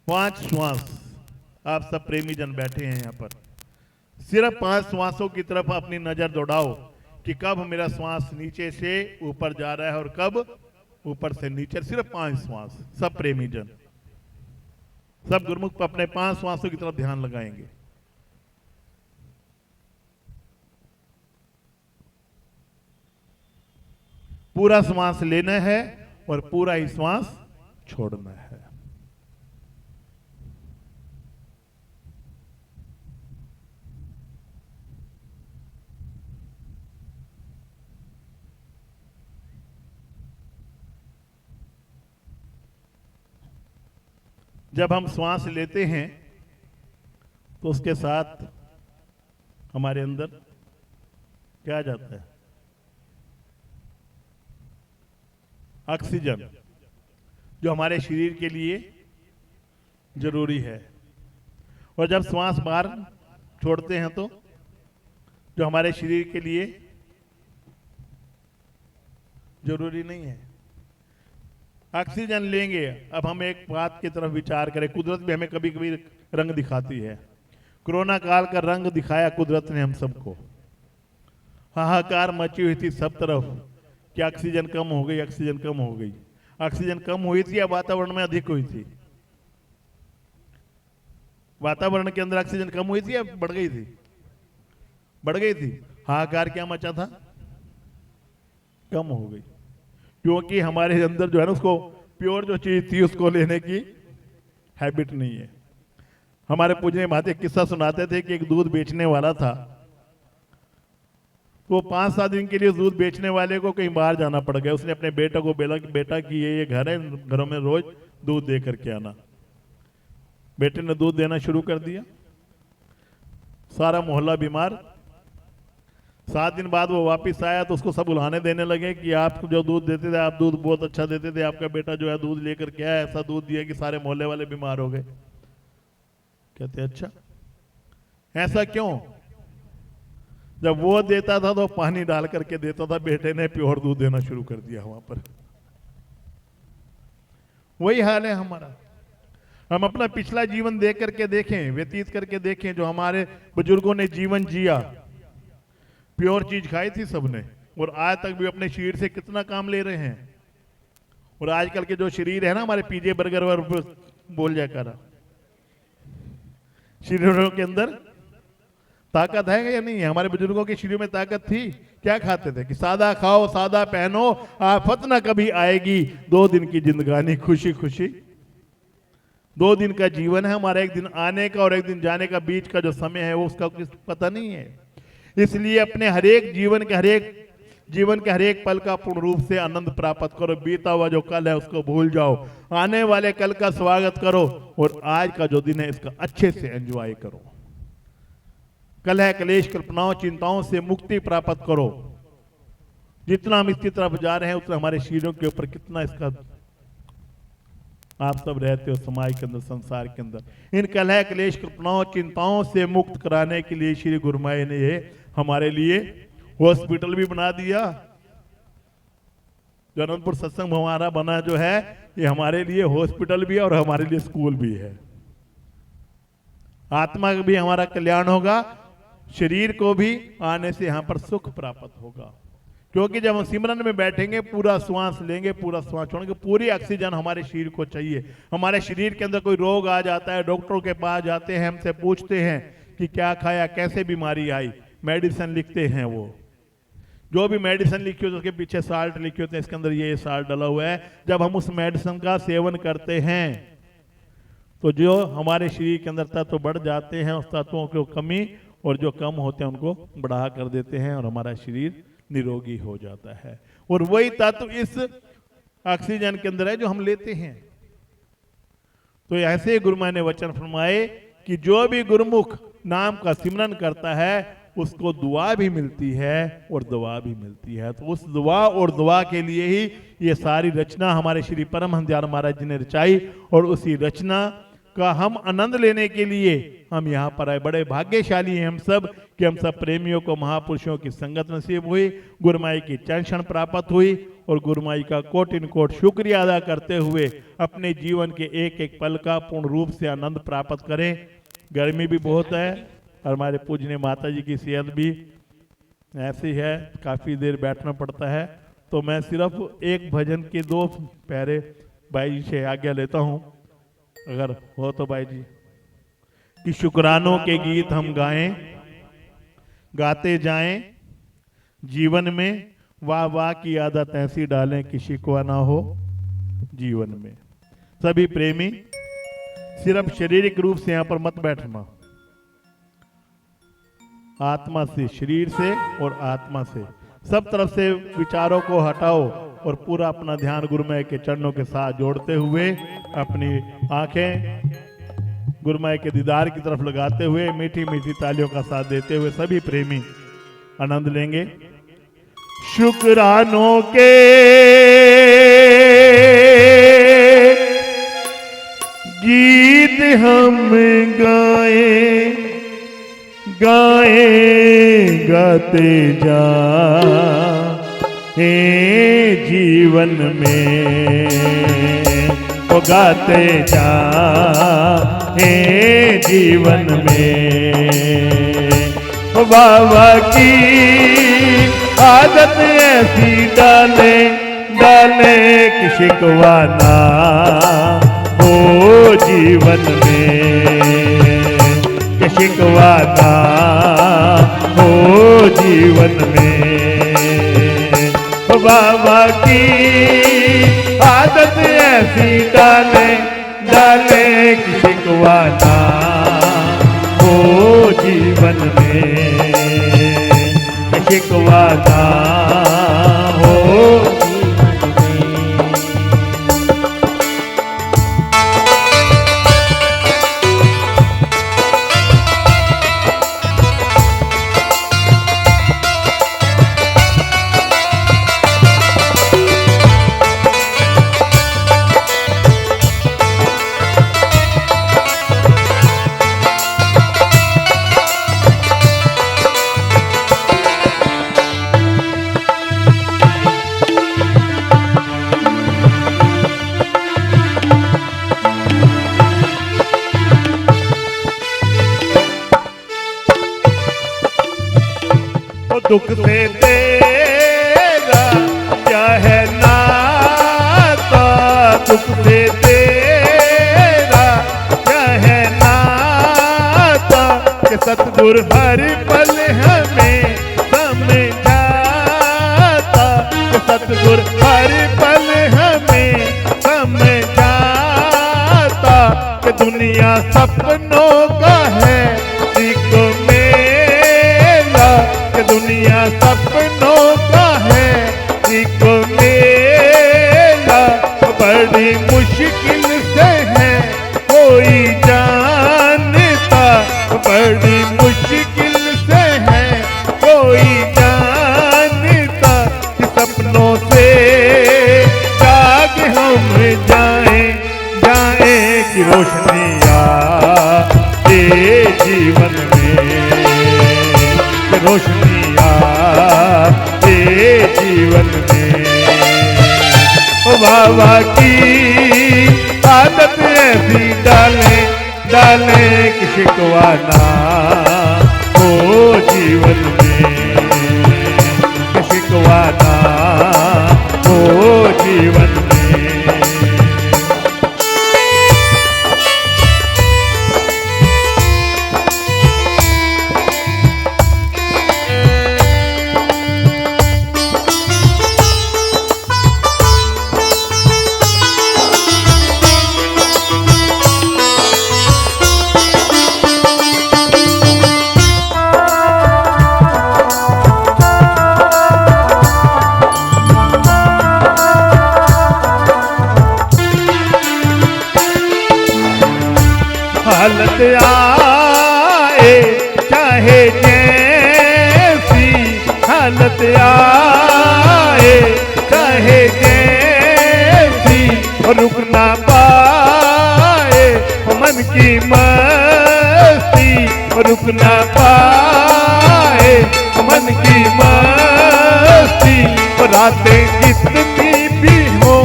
5 श्वास, आप सब प्रेमी जन बैठे हैं यहाँ पर, सिर्फ 5 श्वासों की तरफ अपनी नजर दौड़ाओ कि कब मेरा श्वास नीचे से ऊपर जा रहा है और कब ऊपर से नीचे। सिर्फ 5 श्वास, सब प्रेमी जन, सब गुरुमुख पर अपने 5 श्वासों की तरफ ध्यान लगाएंगे। पूरा श्वास लेना है और पूरा ही श्वास छोड़ना है। जब हम श्वास लेते हैं तो उसके साथ हमारे अंदर क्या जाता है? ऑक्सीजन, जो हमारे शरीर के लिए जरूरी है। और जब श्वास बाहर छोड़ते हैं तो जो हमारे शरीर के लिए जरूरी नहीं है। ऑक्सीजन लेंगे। अब हम एक बात की तरफ विचार करें, कुदरत भी हमें कभी कभी रंग दिखाती है। कोरोना काल का रंग दिखाया कुदरत ने हम सबको। हाहाकार मची हुई थी सब तरफ कि ऑक्सीजन कम हो गई, ऑक्सीजन कम हो गई। ऑक्सीजन कम हुई थी या वातावरण में अधिक हुई थी? वातावरण के अंदर ऑक्सीजन कम हुई थी या बढ़ गई थी? बढ़ गई थी। हाहाकार क्या मचा था? कम हो गई, क्योंकि हमारे अंदर जो है ना, उसको प्योर जो चीज थी उसको लेने की हैबिट नहीं है। हमारे पूजनीय महाराज एक किस्सा सुनाते थे कि एक दूध बेचने वाला था। वो 5-7 दिन के लिए दूध बेचने वाले को कहीं बाहर जाना पड़ गया। उसने अपने बेटे को बोला कि बेटा कि ये घर है, घरों में रोज दूध दे करके आना। बेटे ने दूध देना शुरू कर दिया। सारा मोहल्ला बीमार। 7 दिन बाद वो वापस आया तो उसको सब उल्हाने देने लगे कि आप जो दूध देते थे, आप दूध बहुत अच्छा देते थे, आपका बेटा जो है दूध लेकर के आया, ऐसा दूध दिया कि सारे मोहल्ले वाले बीमार हो गए। कहते अच्छा, ऐसा क्यों? जब वो देता था तो पानी डाल करके देता था, बेटे ने प्योर दूध देना शुरू कर दिया वहां पर। वही हाल है हमारा। हम अपना पिछला जीवन देख करके देखें, व्यतीत करके देखें, जो हमारे बुजुर्गों ने जीवन जिया, प्योर चीज खाई थी सबने, और आज तक भी अपने शरीर से कितना काम ले रहे हैं। और आजकल के जो शरीर है ना हमारे, पिज्जे बर्गर वर बोल जाया करा, शरीरों के अंदर ताकत है या नहीं है? हमारे बुजुर्गों के शरीर में ताकत थी? क्या खाते थे कि सादा खाओ सादा पहनो, आफत ना कभी आएगी, 2 दिन की जिंदगानी खुशी खुशी। 2 दिन का जीवन है हमारा, एक दिन आने का और एक दिन जाने का, बीच का जो समय है वो उसका कुछ पता नहीं है। इसलिए अपने हरेक जीवन के हरेक पल का पूर्ण रूप से आनंद प्राप्त करो। बीता हुआ जो कल है उसको भूल जाओ, आने वाले कल का स्वागत करो, और आज का जो दिन है इसका अच्छे से एंजॉय करो। कलह क्लेश कल्पनाओं चिंताओं से मुक्ति प्राप्त करो। जितना हम इसकी तरफ जा रहे हैं उतना हमारे शरीरों के ऊपर कितना इसका, आप सब रहते हो समाज के अंदर, संसार के अंदर, इन कलह क्लेश कल्पनाओं चिंताओं से मुक्त कराने के लिए श्री गुरुमाई ने ये हमारे लिए हॉस्पिटल भी बना दिया। जो अनंतपुर सत्संग हमारा बना जो है, ये हमारे लिए हॉस्पिटल भी है और हमारे लिए स्कूल भी है। आत्मा का भी हमारा कल्याण होगा, शरीर को भी आने से यहां पर सुख प्राप्त होगा। क्योंकि जब हम सिमरन में बैठेंगे, पूरा श्वास लेंगे, पूरा श्वास छोड़ेंगे, पूरी ऑक्सीजन हमारे शरीर को चाहिए। हमारे शरीर के अंदर कोई रोग आ जाता है, डॉक्टरों के पास जाते हैं, हमसे पूछते हैं कि क्या खाया, कैसे बीमारी आई, मेडिसिन लिखते हैं। वो जो भी मेडिसिन लिखी होती है उसके पीछे साल्ट लिखे होते हैं, इसके अंदर ये साल्ट डाला हुआ है। जब हम उस मेडिसिन का सेवन करते हैं तो जो हमारे शरीर के अंदर तत्व बढ़ जाते हैं, उस तत्वों की कमी, और जो कम होते हैं उनको बढ़ा कर देते हैं, और हमारा शरीर निरोगी हो जाता है। और वही तत्व इस ऑक्सीजन के अंदर है जो हम लेते हैं। तो ऐसे गुरुमाई ने वचन फरमाए कि जो भी गुरुमुख नाम का सिमरन करता है उसको दुआ भी मिलती है और दवा भी मिलती है। तो उस दुआ और दवा के लिए ही ये सारी रचना हमारे श्री परमहंस दयानंद महाराज जी ने रचाई, और उसी रचना का हम आनंद लेने के लिए हम यहाँ पर आए। बड़े भाग्यशाली हैं हम सब कि हम सब प्रेमियों को महापुरुषों की संगत नसीब हुई, गुरुमाई की चरण प्राप्त हुई, और गुरुमाई का कोटिन कोट शुक्रिया अदा करते हुए अपने जीवन के एक एक पल का पूर्ण रूप से आनंद प्राप्त करें। गर्मी भी बहुत है और हमारे पूजनीय माता जी की सेहत भी ऐसी है, काफ़ी देर बैठना पड़ता है। तो मैं सिर्फ एक भजन के 2 पैरे भाई जी से आज्ञा लेता हूँ, अगर हो तो भाई जी, कि शुक्रानों के गीत हम गाएं, गाते जाएं जीवन में, वाह वाह की आदत ऐसी डालें कि शिकवा ना हो जीवन में। सभी प्रेमी सिर्फ शारीरिक रूप से यहाँ पर मत बैठना, आत्मा से, शरीर से और आत्मा से, सब तरफ से विचारों को हटाओ और पूरा अपना ध्यान गुरुमाई के चरणों के साथ जोड़ते हुए अपनी आंखें गुरुमाई के दीदार की तरफ लगाते हुए मीठी मीठी तालियों का साथ देते हुए सभी प्रेमी आनंद लेंगे। शुक्रानों के गीत हम गाए गाए गाते जा जीवन में, वो गाते जा जीवन में। बाबा की आदत ऐसी डाले डाले कि शिकवा ना हो जीवन में, कि शिकवा ना हो जीवन में। बाबा की आदत ऐसी डाले डाले कि शिकवा ना हो जीवन में, कि शिकवा ना हो। दुख से तेरा क्या है नाता, दुख से तेरा क्या है नाता, कि सतगुर हर पल हमें समझाता, कि सतगुर हर पल हमें समझाता, कि दुनिया सपनों का है एक मेला, कि दुनिया सपनों का है एक मेला, बड़ी मुश्किल से है कोई जानता, बड़ी मुश्किल से है कोई जानता, कि सपनों से जाग हम जाएं कि रोशनी आए जीवन में, कि रोशनी आए जीवन में। ओ बाबा की आदत ऐसी डाले कि शिकवा ना हो जीवन में, कि शिकवा ना हो जीवन में। हालत आए चाहे जैसी, हालत आए चाहे जैसी, रुक ना पाए मन की मस्ती, रुक ना पाए मन की मस्ती, रातें जितनी भी हो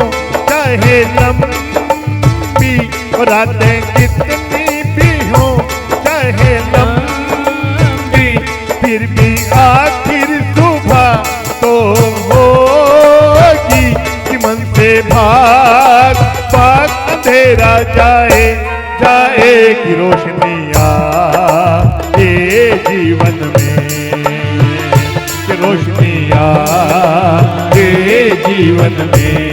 चाहे लंबी, रातें जितनी भी हो चाहे लंबी, फिर भी आखिर सुबह तो होगी, कि मन से भाग अंधेरा जाए कि रोशनी आए जीवन में, कि रोशनी आए जीवन में।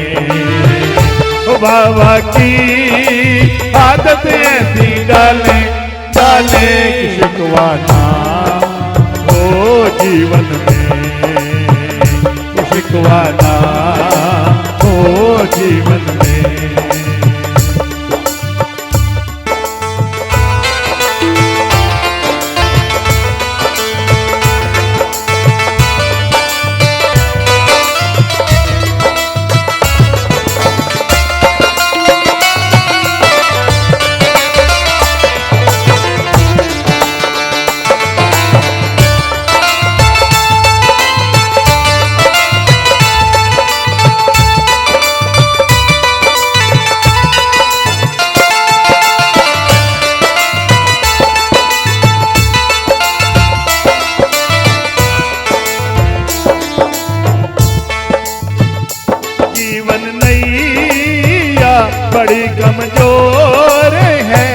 ओ बाबा की आदत ऐसी डाले कि शिकवा ना हो जीवन में, कि शिकवा ना हो जीवन में। बड़ी कमजोर है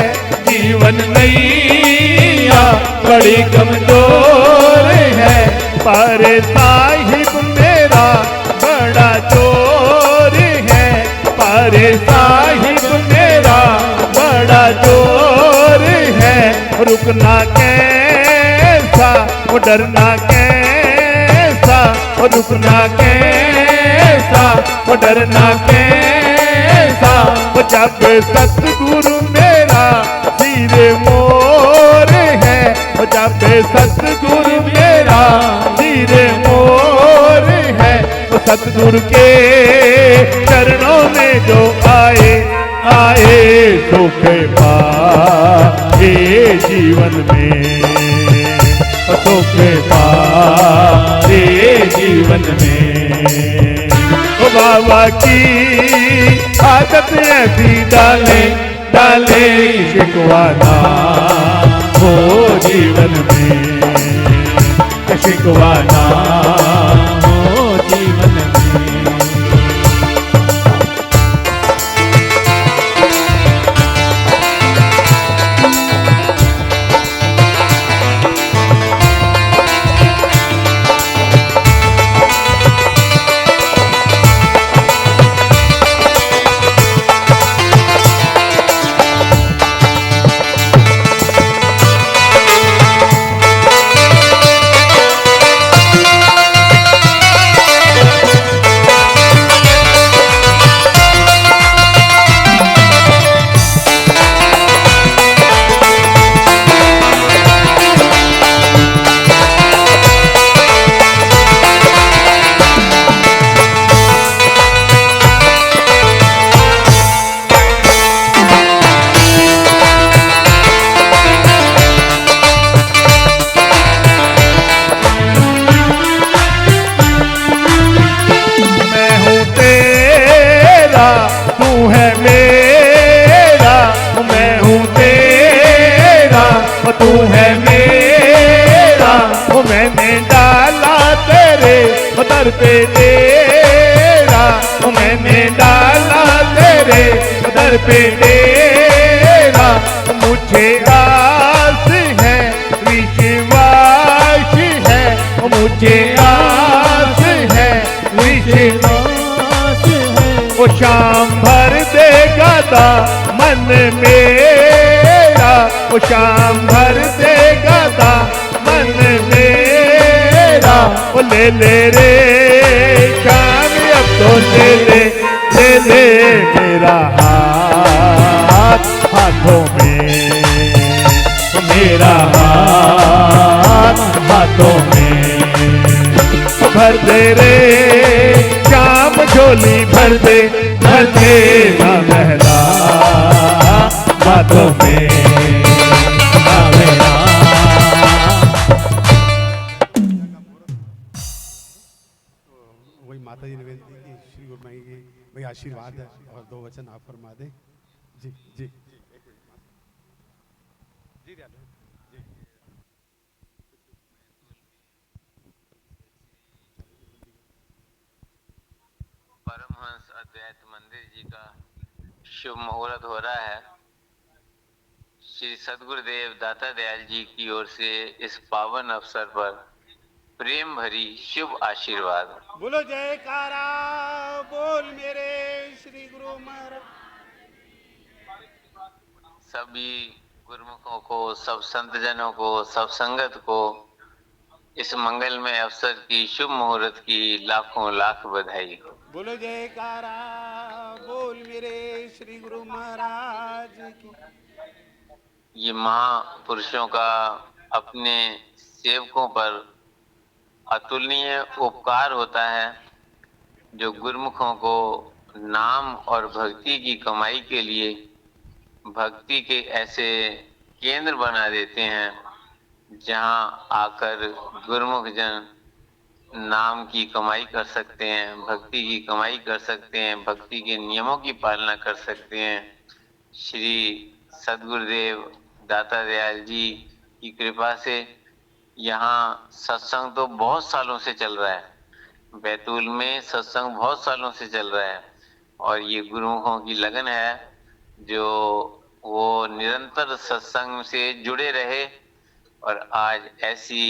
जीवन नैया, बड़ी कमजोर है, पर साहिब मेरा बड़ा जोर है, पर साहिब मेरा बड़ा जोर है, रुकना कैसा वो डरना कैसा, रुकना कैसा वो डरना कैसा, जब सतगुरु मेरा सिर मोर है, जब सतगुरु मेरा सिर मोर है, सतगुरु के चरणों में जो आए सुख पाए जीवन में, सुख पाए जीवन में। ओ बाबा की आदत ऐसी डाले शिकवा ना हो जीवन में, शिकवा ना हो जीवन में। तू है मेरा, वो मैंने डाला तेरे दर पे डेरा, वो मैंने डाला तेरे दर पे डेरा। मुझे आस है विश्वास है, मुझे आस है विश्वास है। वो शाम भर देगा दामन मेरा, वो शाम भर देगा दामन मेरा। वो ले ले रे शाम अब तो ले ले मेरा हाथ हाथों में, मेरा हाथ हाथों में। भर दे रे शाम झोली भर दे ना महला बातों में ना मेरा। वही माता जी ने बेनती की श्री गुरु माई की भाई आशीर्वाद है और दो वचन आप फरमा दें। जी जी जी परमहंस अद्वैत मंदिर जी का शुभ मुहूर्त हो रहा है। श्री सद्गुरुदेव दाता दयाल जी की ओर से इस पावन अवसर पर प्रेम भरी शुभ आशीर्वाद। बोलो जयकारा बोल मेरे श्री गुरु महाराज। सभी गुरुमुखों को, सब संतजनों को, सब संगत को इस मंगलमय अवसर की शुभ मुहूर्त की लाखों लाख बधाई हो। बोलो जयकारा बोल मेरे श्री गुरु महाराज की। ये महापुरुषों का अपने सेवकों पर अतुलनीय उपकार होता है, जो गुरुमुखों को नाम और भक्ति की कमाई के लिए भक्ति के ऐसे केंद्र बना देते हैं, जहां आकर गुरुमुख जन नाम की कमाई कर सकते हैं, भक्ति की कमाई कर सकते हैं, भक्ति के नियमों की पालना कर सकते हैं। श्री सद्गुरुदेव दाता दयाल जी की कृपा से यहाँ सत्संग तो बहुत सालों से चल रहा है। बैतूल में सत्संग बहुत सालों से चल रहा है और ये गुरुमुखों की लगन है जो वो निरंतर सत्संग से जुड़े रहे। और आज ऐसी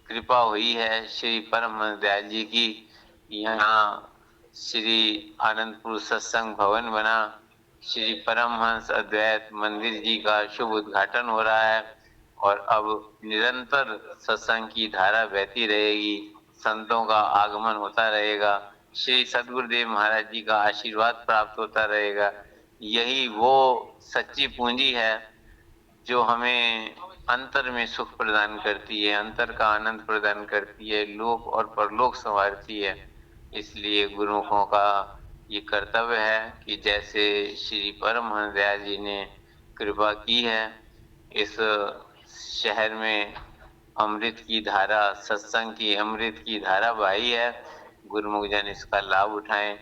कृपा हुई है श्री परमहंस दयाल जी की, यहाँ श्री आनंदपुर सत्संग भवन बना, श्री परमहंस अद्वैत मंदिर जी का शुभ उद्घाटन हो रहा है और अब निरंतर सत्संग की धारा बहती रहेगी, संतों का आगमन होता रहेगा, श्री सद्गुरुदेव महाराज जी का आशीर्वाद प्राप्त होता रहेगा। यही वो सच्ची पूंजी है जो हमें अंतर में सुख प्रदान करती है, अंतर का आनंद प्रदान करती है, लोक और परलोक संवारती है। इसलिए गुरुमुखों का ये कर्तव्य है कि जैसे श्री परमहंस दयाल जी ने कृपा की है, इस शहर में अमृत की धारा, सत्संग की अमृत की धारा बही है। गुरुमुख जन इसका लाभ उठाएं,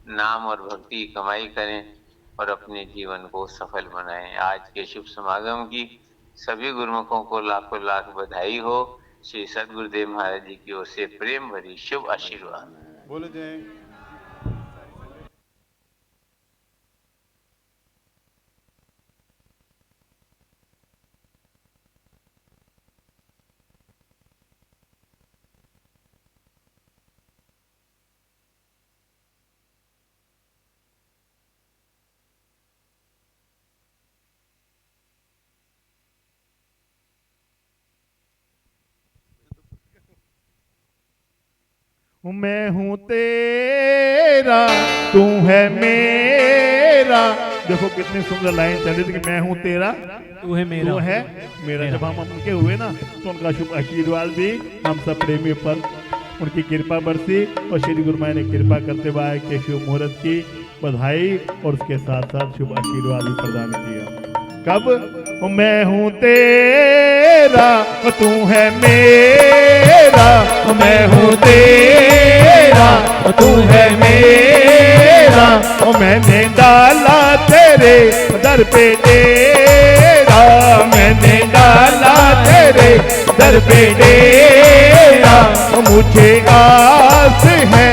नाम और भक्ति की कमाई करें और अपने जीवन को सफल बनाएं। आज के शुभ समागम की सभी गुरुमुखों को लाखों लाख बधाई हो। श्री सदगुरुदेव महाराज जी की ओर से प्रेम भरी शुभ आशीर्वाद। बोलो जय। मैं हूँ तेरा तू है मेरा। देखो कितनी सुंदर लाइन चल रही थी कि मैं हूँ तेरा तू है मेरा, तू है मेरा। जब हम उनके हुए ना तो उनका शुभ आशीर्वाद भी हम सब प्रेमियों पर उनकी कृपा बरसी और श्री गुरु माई ने कृपा करते हुए के शुभ मुहूर्त की बधाई और उसके साथ साथ शुभ आशीर्वाद भी प्रदान किया। कब मैं हूँ तेरा तू है मेरा, मैं हूँ तेरा तू है मेरा, मैंने डाला तेरे दर पे डेरा, मैंने डाला तेरे दर पे डेरा। मुझे आस है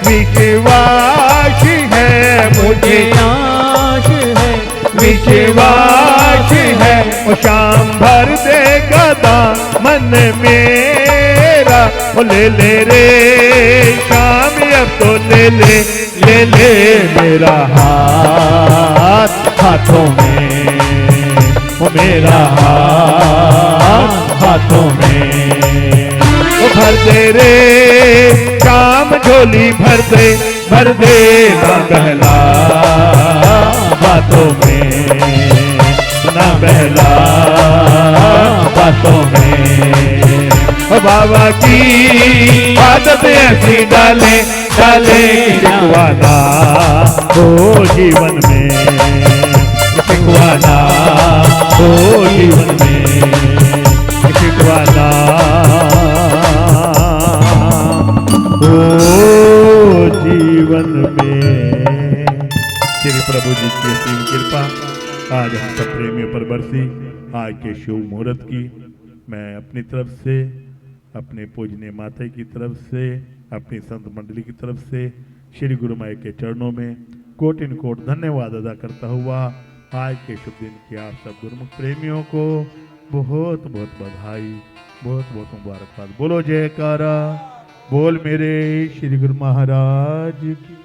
विश्वास है, मुझे आस है विश्वास है, वो शाम भर देगा दामन मेरा। वो ले ले रे शाम अब तो ले ले मेरा हाथ हाथों में, वो मेरा हाथ हाथों में। वो भर दे रे शाम झोली भर दे ना बहला बातों में, ना बहला बातों में। बाबा की आदत ऐसी डाले शिकवाना हो जीवन में, शिकवाना हो जीवन में, शिकवाना हो जीवन में। श्री प्रभु जी की असीम कृपा आज हम सब प्रेमियों पर बरसी। आज के शुभ मुहूर्त की मैं अपनी तरफ से, अपने पूजनीय माता की तरफ से, अपनी संत मंडली की तरफ से श्री गुरु माई के चरणों में कोटिन कोट धन्यवाद अदा करता हुआ आज के शुभ दिन की आप सब गुरुमुख प्रेमियों को बहुत बहुत बधाई, बहुत बहुत मुबारकबाद। बोलो जयकारा बोल मेरे श्री गुरु महाराज की।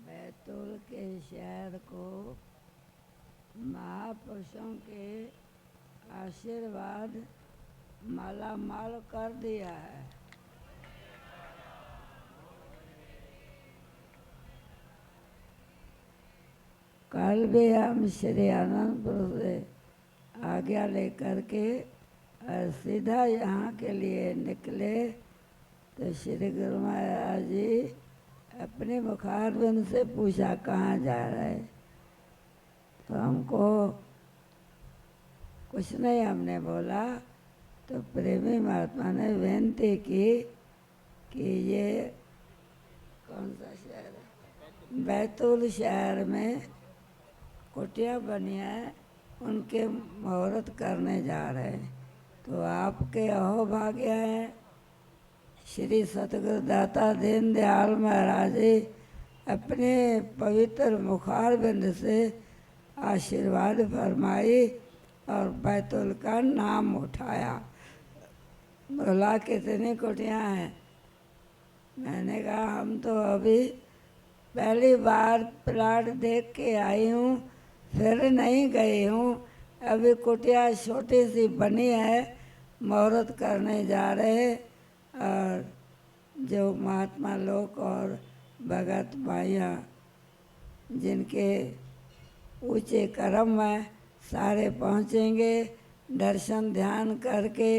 बैतूल के शहर को महापुरुषों के आशीर्वाद मालामाल कर दिया है। कल भी हम श्री आनंदपुर से आज्ञा लेकर के और सीधा यहाँ के लिए निकले तो श्री गुरु महाराज जी अपने मुखारबिंद से पूछा कहाँ जा रहे। तो हमको कुछ नहीं हमने बोला। तो प्रेमी महात्मा ने विनती की कि ये कौन सा शहर है, बैतूल शहर में कुटिया बनी है, उनके मुहूर्त करने जा रहे हैं। तो आपके अहोभाग्य हैं श्री सतगुरु दाता दीनदयाल महाराज जी अपने पवित्र मुखारबिंद से आशीर्वाद फरमाई और बैतूल का नाम उठाया। बोला कितनी कुटियाँ हैं। मैंने कहा हम तो अभी पहली बार प्लाट देख के आई हूँ, फिर नहीं गई हूँ। अभी कुटिया छोटी सी बनी है, मुहूर्त करने जा रहे। और जो महात्मा लोग और भगत भाइयाँ जिनके ऊंचे कर्म हैं सारे पहुँचेंगे, दर्शन ध्यान करके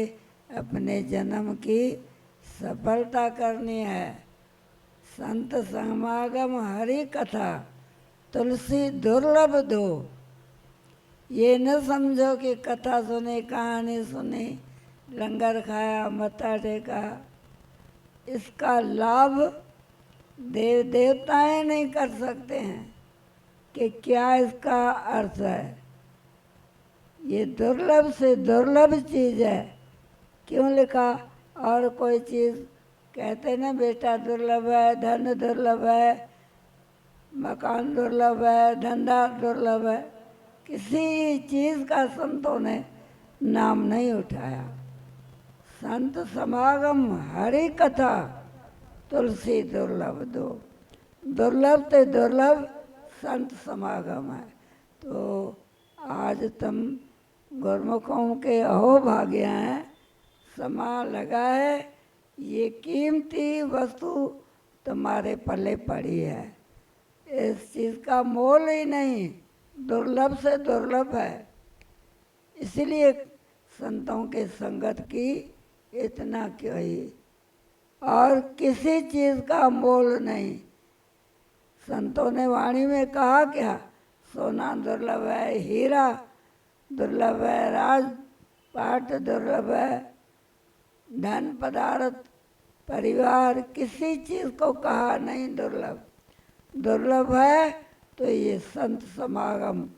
अपने जन्म की सफलता करनी है। संत समागम हरि कथा तुलसी दुर्लभ दो। ये न समझो कि कथा सुनी, कहानी सुनी, लंगर खाया, मत्था टेका, इसका लाभ देव देवताएं नहीं कर सकते हैं कि क्या इसका अर्थ है। ये दुर्लभ से दुर्लभ चीज़ है। क्यों लिखा? और कोई चीज़ कहते ना, बेटा दुर्लभ है, धन दुर्लभ है, मकान दुर्लभ है, धंधा दुर्लभ है। किसी चीज़ का संतों ने नाम नहीं उठाया। संत समागम हरि कथा तुलसी दुर्लभ दो। दुर्लभ ते दुर्लभ संत समागम है। तो आज तुम गुरमुखों के अहोभाग्य हैं, समा लगा है, ये कीमती वस्तु तुम्हारे पल्ले पड़ी है। इस चीज़ का मोल ही नहीं, दुर्लभ से दुर्लभ है। इसलिए संतों के संगत की इतना क्यों ही, और किसी चीज़ का मोल नहीं। संतों ने वाणी में कहा क्या? सोना दुर्लभ है, हीरा दुर्लभ है, राज पाट दुर्लभ है, धन पदार्थ परिवार, किसी चीज़ को कहा नहीं दुर्लभ। दुर्लभ है तो ये संत समागम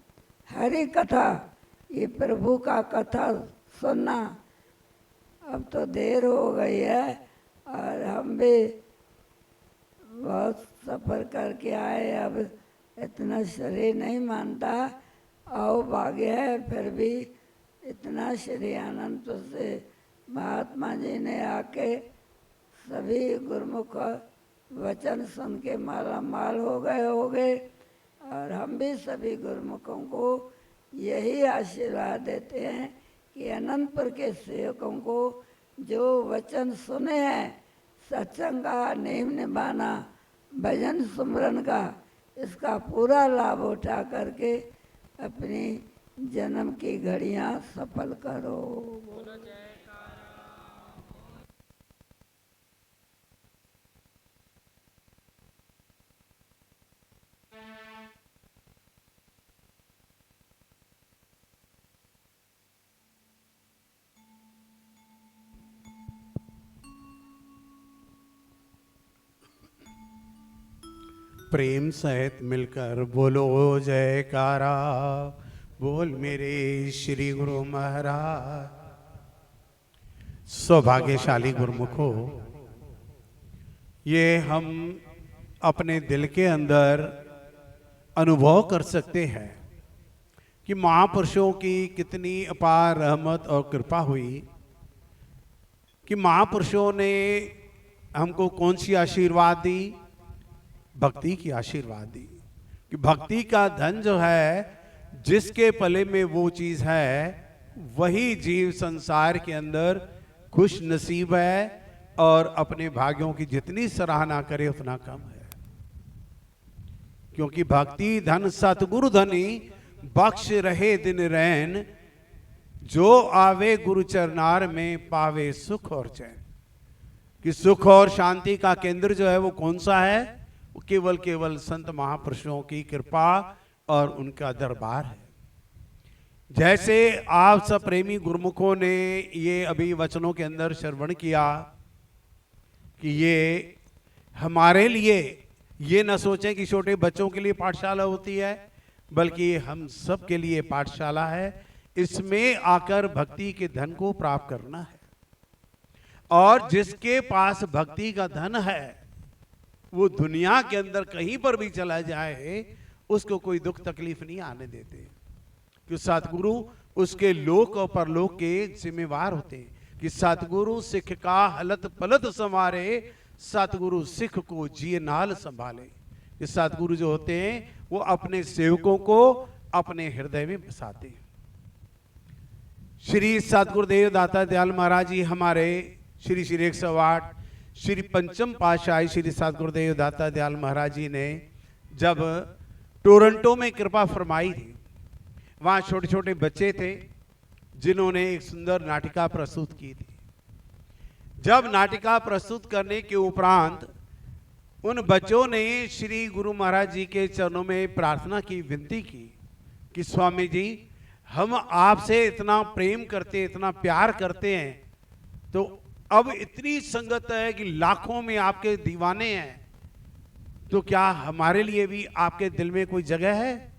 हरि कथा, ये प्रभु का कथा सुनना। अब तो देर हो गई है और हम भी बहुत सफ़र करके आए, अब इतना शरीर नहीं मानता। आओ भाग्य है, फिर भी इतना श्री आनंद से महात्मा जी ने आके सभी गुरुमुख वचन सुन के माला माल हो गए। और हम भी सभी गुरुमुखों को यही आशीर्वाद देते हैं कि अनंतपुर के सेवकों को जो वचन सुने हैं, सत्संग का, नेम निभाना, भजन सुमरन का, इसका पूरा लाभ उठा करके अपनी जन्म की घड़ियां सफल करो। प्रेम सहित मिलकर बोलो जयकारा, बोल मेरे श्री गुरु महाराज। सौभाग्यशाली गुरुमुखो, ये हम अपने दिल के अंदर अनुभव कर सकते हैं कि महापुरुषों की कितनी अपार रहमत और कृपा हुई कि महापुरुषों ने हमको कौन सी आशीर्वाद दी? भक्ति की आशीर्वाद दी। कि भक्ति का धन जो है, जिसके पले में वो चीज है, वही जीव संसार के अंदर खुश नसीब है और अपने भाग्यों की जितनी सराहना करे उतना कम है। क्योंकि भक्ति धन सतगुरु धनी, बख्श रहे दिन रैन, जो आवे गुरु चरनार में पावे सुख और चैन। कि सुख और शांति का केंद्र जो है वो कौन सा है? वो केवल संत महापुरुषों की कृपा और उनका दरबार है। जैसे आप सब प्रेमी गुरुमुखों ने ये अभी वचनों के अंदर श्रवण किया कि ये हमारे लिए, ये न सोचें कि छोटे बच्चों के लिए पाठशाला होती है, बल्कि हम सब के लिए पाठशाला है। इसमें आकर भक्ति के धन को प्राप्त करना है। और जिसके पास भक्ति का धन है, वो दुनिया के अंदर कहीं पर भी चला जाए, उसको कोई दुख तकलीफ नहीं आने देते। कि सतगुरु उसके लोक और परलोक के जिम्मेवार होते हैं। कि सतगुरु सिख का हलत पलत संवारे, सतगुरु सिख को जिए नाल संभाले। कि सतगुरु जो होते हैं वो अपने सेवकों को अपने हृदय में बसाते हैं। श्री सतगुरुदेव दाता दयाल महाराज जी हमारे श्री 108 श्री पंचम पातशाही श्री सतगुरुदेव दाता दयाल महाराज जी ने जब टोरंटो में कृपा फरमाई थी, वहाँ छोटे छोटे बच्चे थे जिन्होंने एक सुंदर नाटिका प्रस्तुत की थी। जब नाटिका प्रस्तुत करने के उपरांत उन बच्चों ने श्री गुरु महाराज जी के चरणों में प्रार्थना की, विनती की कि स्वामी जी, हम आपसे इतना प्रेम करते हैं, इतना प्यार करते हैं, तो अब इतनी संगत है कि लाखों में आपके दीवाने हैं, तो क्या हमारे लिए भी आपके दिल में कोई जगह है?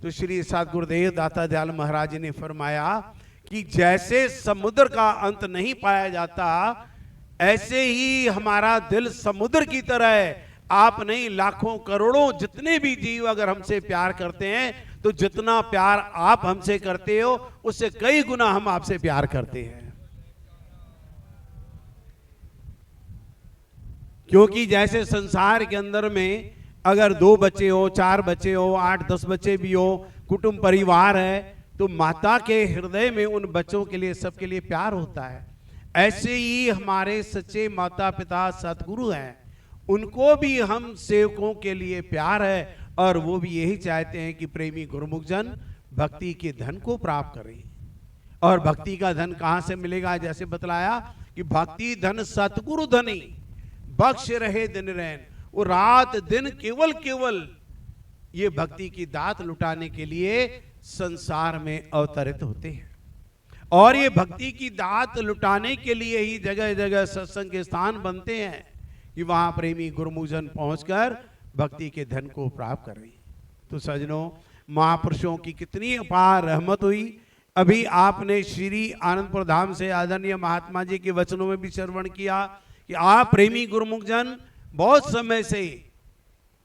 तो श्री सतगुरुदेव दाता दयाल महाराज जी ने फरमाया कि जैसे समुद्र का अंत नहीं पाया जाता, ऐसे ही हमारा दिल समुद्र की तरह है। आप नहीं, लाखों करोड़ों जितने भी जीव अगर हमसे प्यार करते हैं, तो जितना प्यार आप हमसे करते हो उससे कई गुना हम आपसे प्यार करते हैं। क्योंकि जैसे संसार के अंदर में अगर 2 बच्चे हो, 4 बच्चे हो, 8-10 बच्चे भी हो, कुटुंब परिवार है, तो माता के हृदय में उन बच्चों के लिए, सबके लिए प्यार होता है। ऐसे ही हमारे सच्चे माता पिता सतगुरु हैं, उनको भी हम सेवकों के लिए प्यार है, और वो भी यही चाहते हैं कि प्रेमी गुरुमुख जन भक्ति के धन को प्राप्त करें। और भक्ति का धन कहां से मिलेगा? जैसे बतलाया कि भक्ति धन सतगुरु धनी, बख्श रहे दिन रैन। वो रात दिन केवल ये भक्ति की दात लुटाने के लिए संसार में अवतरित होते हैं, और ये भक्ति की दात लुटाने के लिए ही जगह जगह सत्संग के स्थान बनते हैं कि वहां प्रेमी गुरुमुखजन पहुंचकर भक्ति के धन को प्राप्त करें। तो सजनों, महापुरुषों की कितनी अपार रहमत हुई। अभी आपने श्री आनंदपुर धाम से आदरणीय महात्मा जी के वचनों में भी श्रवण किया कि आप प्रेमी गुरुमुखजन बहुत समय से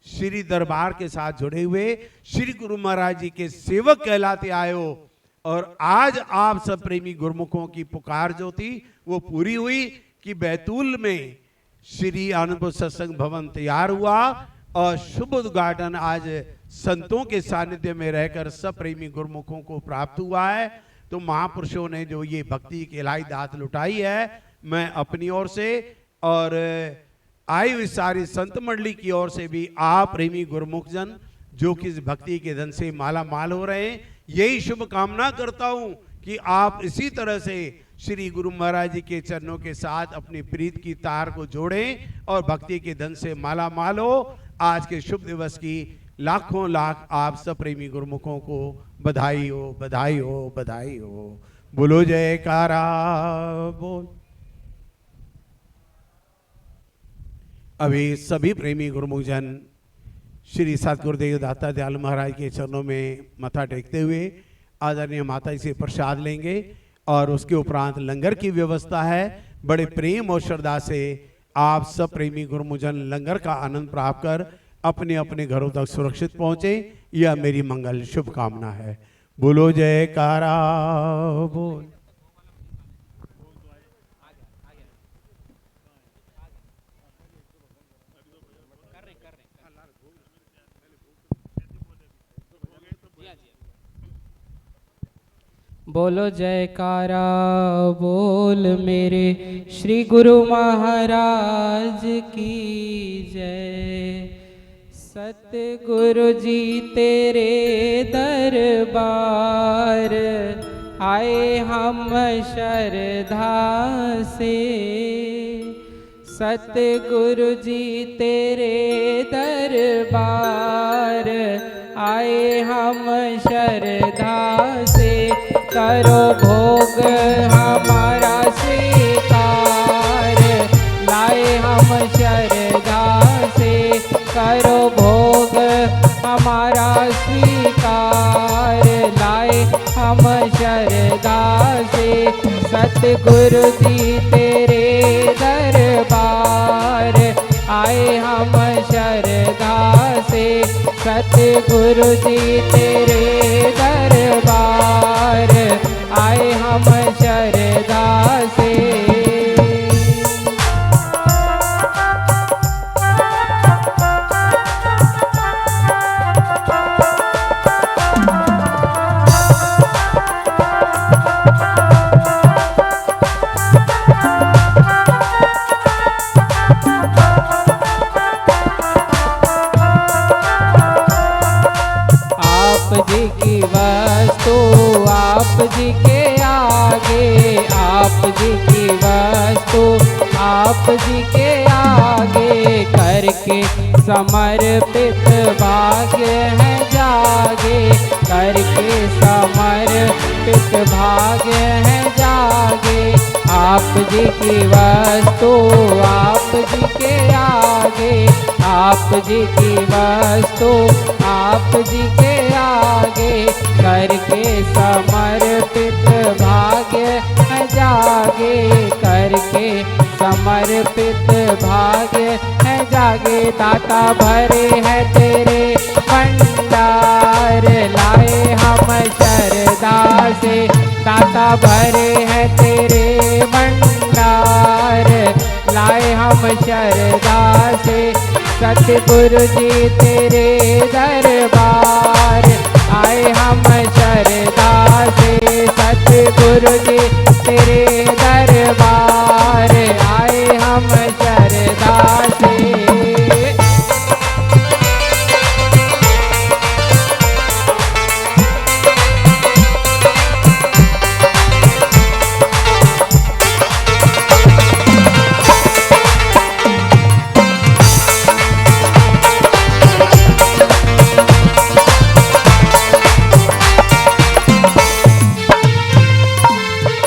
श्री दरबार के साथ जुड़े हुए श्री गुरु महाराज जी के सेवक कहलाते आए हो, और आज आप सब प्रेमी गुरुमुखों की पुकार जो थी वो पूरी हुई कि बैतूल में श्री आनंदपुर सत्संग भवन तैयार हुआ, और शुभ उद्घाटन आज संतों के सानिध्य में रहकर सब प्रेमी गुरुमुखों को प्राप्त हुआ है। तो महापुरुषों ने जो ये भक्ति की इलाही दात लुटाई है, मैं अपनी ओर से और आई हुई सारी संत मंडली की ओर से भी आप प्रेमी गुरुमुख जन जो कि इस भक्ति के धन से माला माल हो रहे हैं, यही शुभ कामना करता हूं कि आप इसी तरह से श्री गुरु महाराज जी के चरणों के साथ अपनी प्रीत की तार को जोड़ें और भक्ति के धन से माला माल हो। आज के शुभ दिवस की लाखों लाख आप सब प्रेमी गुरुमुखों को बधाई हो, बधाई हो, बधाई हो। बोलो जयकारा बोल। अभी सभी प्रेमी गुरुमुख जन श्री सतगुरुदेव दाता दयाल महाराज के चरणों में मथा टेकते हुए आदरणीय माता जी से प्रसाद लेंगे, और उसके उपरांत लंगर की व्यवस्था है। बड़े प्रेम और श्रद्धा से आप सब प्रेमी गुरुमुख जन लंगर का आनंद प्राप्त कर अपने अपने घरों तक सुरक्षित पहुंचे, यह मेरी मंगल शुभकामना है। बोलो जयकारा बोल। बोलो जयकारा बोल मेरे श्री गुरु महाराज की जय। सतगुरु जी तेरे दरबार आए हम श्रद्धा से। सतगुरु जी तेरे दरबार आए हम श्रद्धा से। करो भोग हमारा स्वीकार लाए हम श्रद्धा से। करो भोग हमारा स्वीकार लाए हम श्रद्धा से। सतगुरु जी तेरे दरबार आए हम श्रद्धा से। सतगुरु जी तेरे दरबार आए हम श्रद्धा से। आप जी के आगे आप जी की वस्तु आप जी के आगे करके समर्पित भाग्य है जागे, करके समर्पित भाग्य है जागे। आप जी की वस्तु आप जी के आगे, आप जी की वस्तु आप जी के आगे, करके समर्पित भाग्य है जागे, करके समर्पित भाग्य है जागे। दाता भरे हैं तेरे भंडार, लाए हम शरदा से, दाता भरे हैं तेरे भंडार, लाए हम शरदा से। सतगुरु जी तेरे दरबार आए हम शरदा से, सतगुरु जी तेरे दरबार आए हम शरदा से।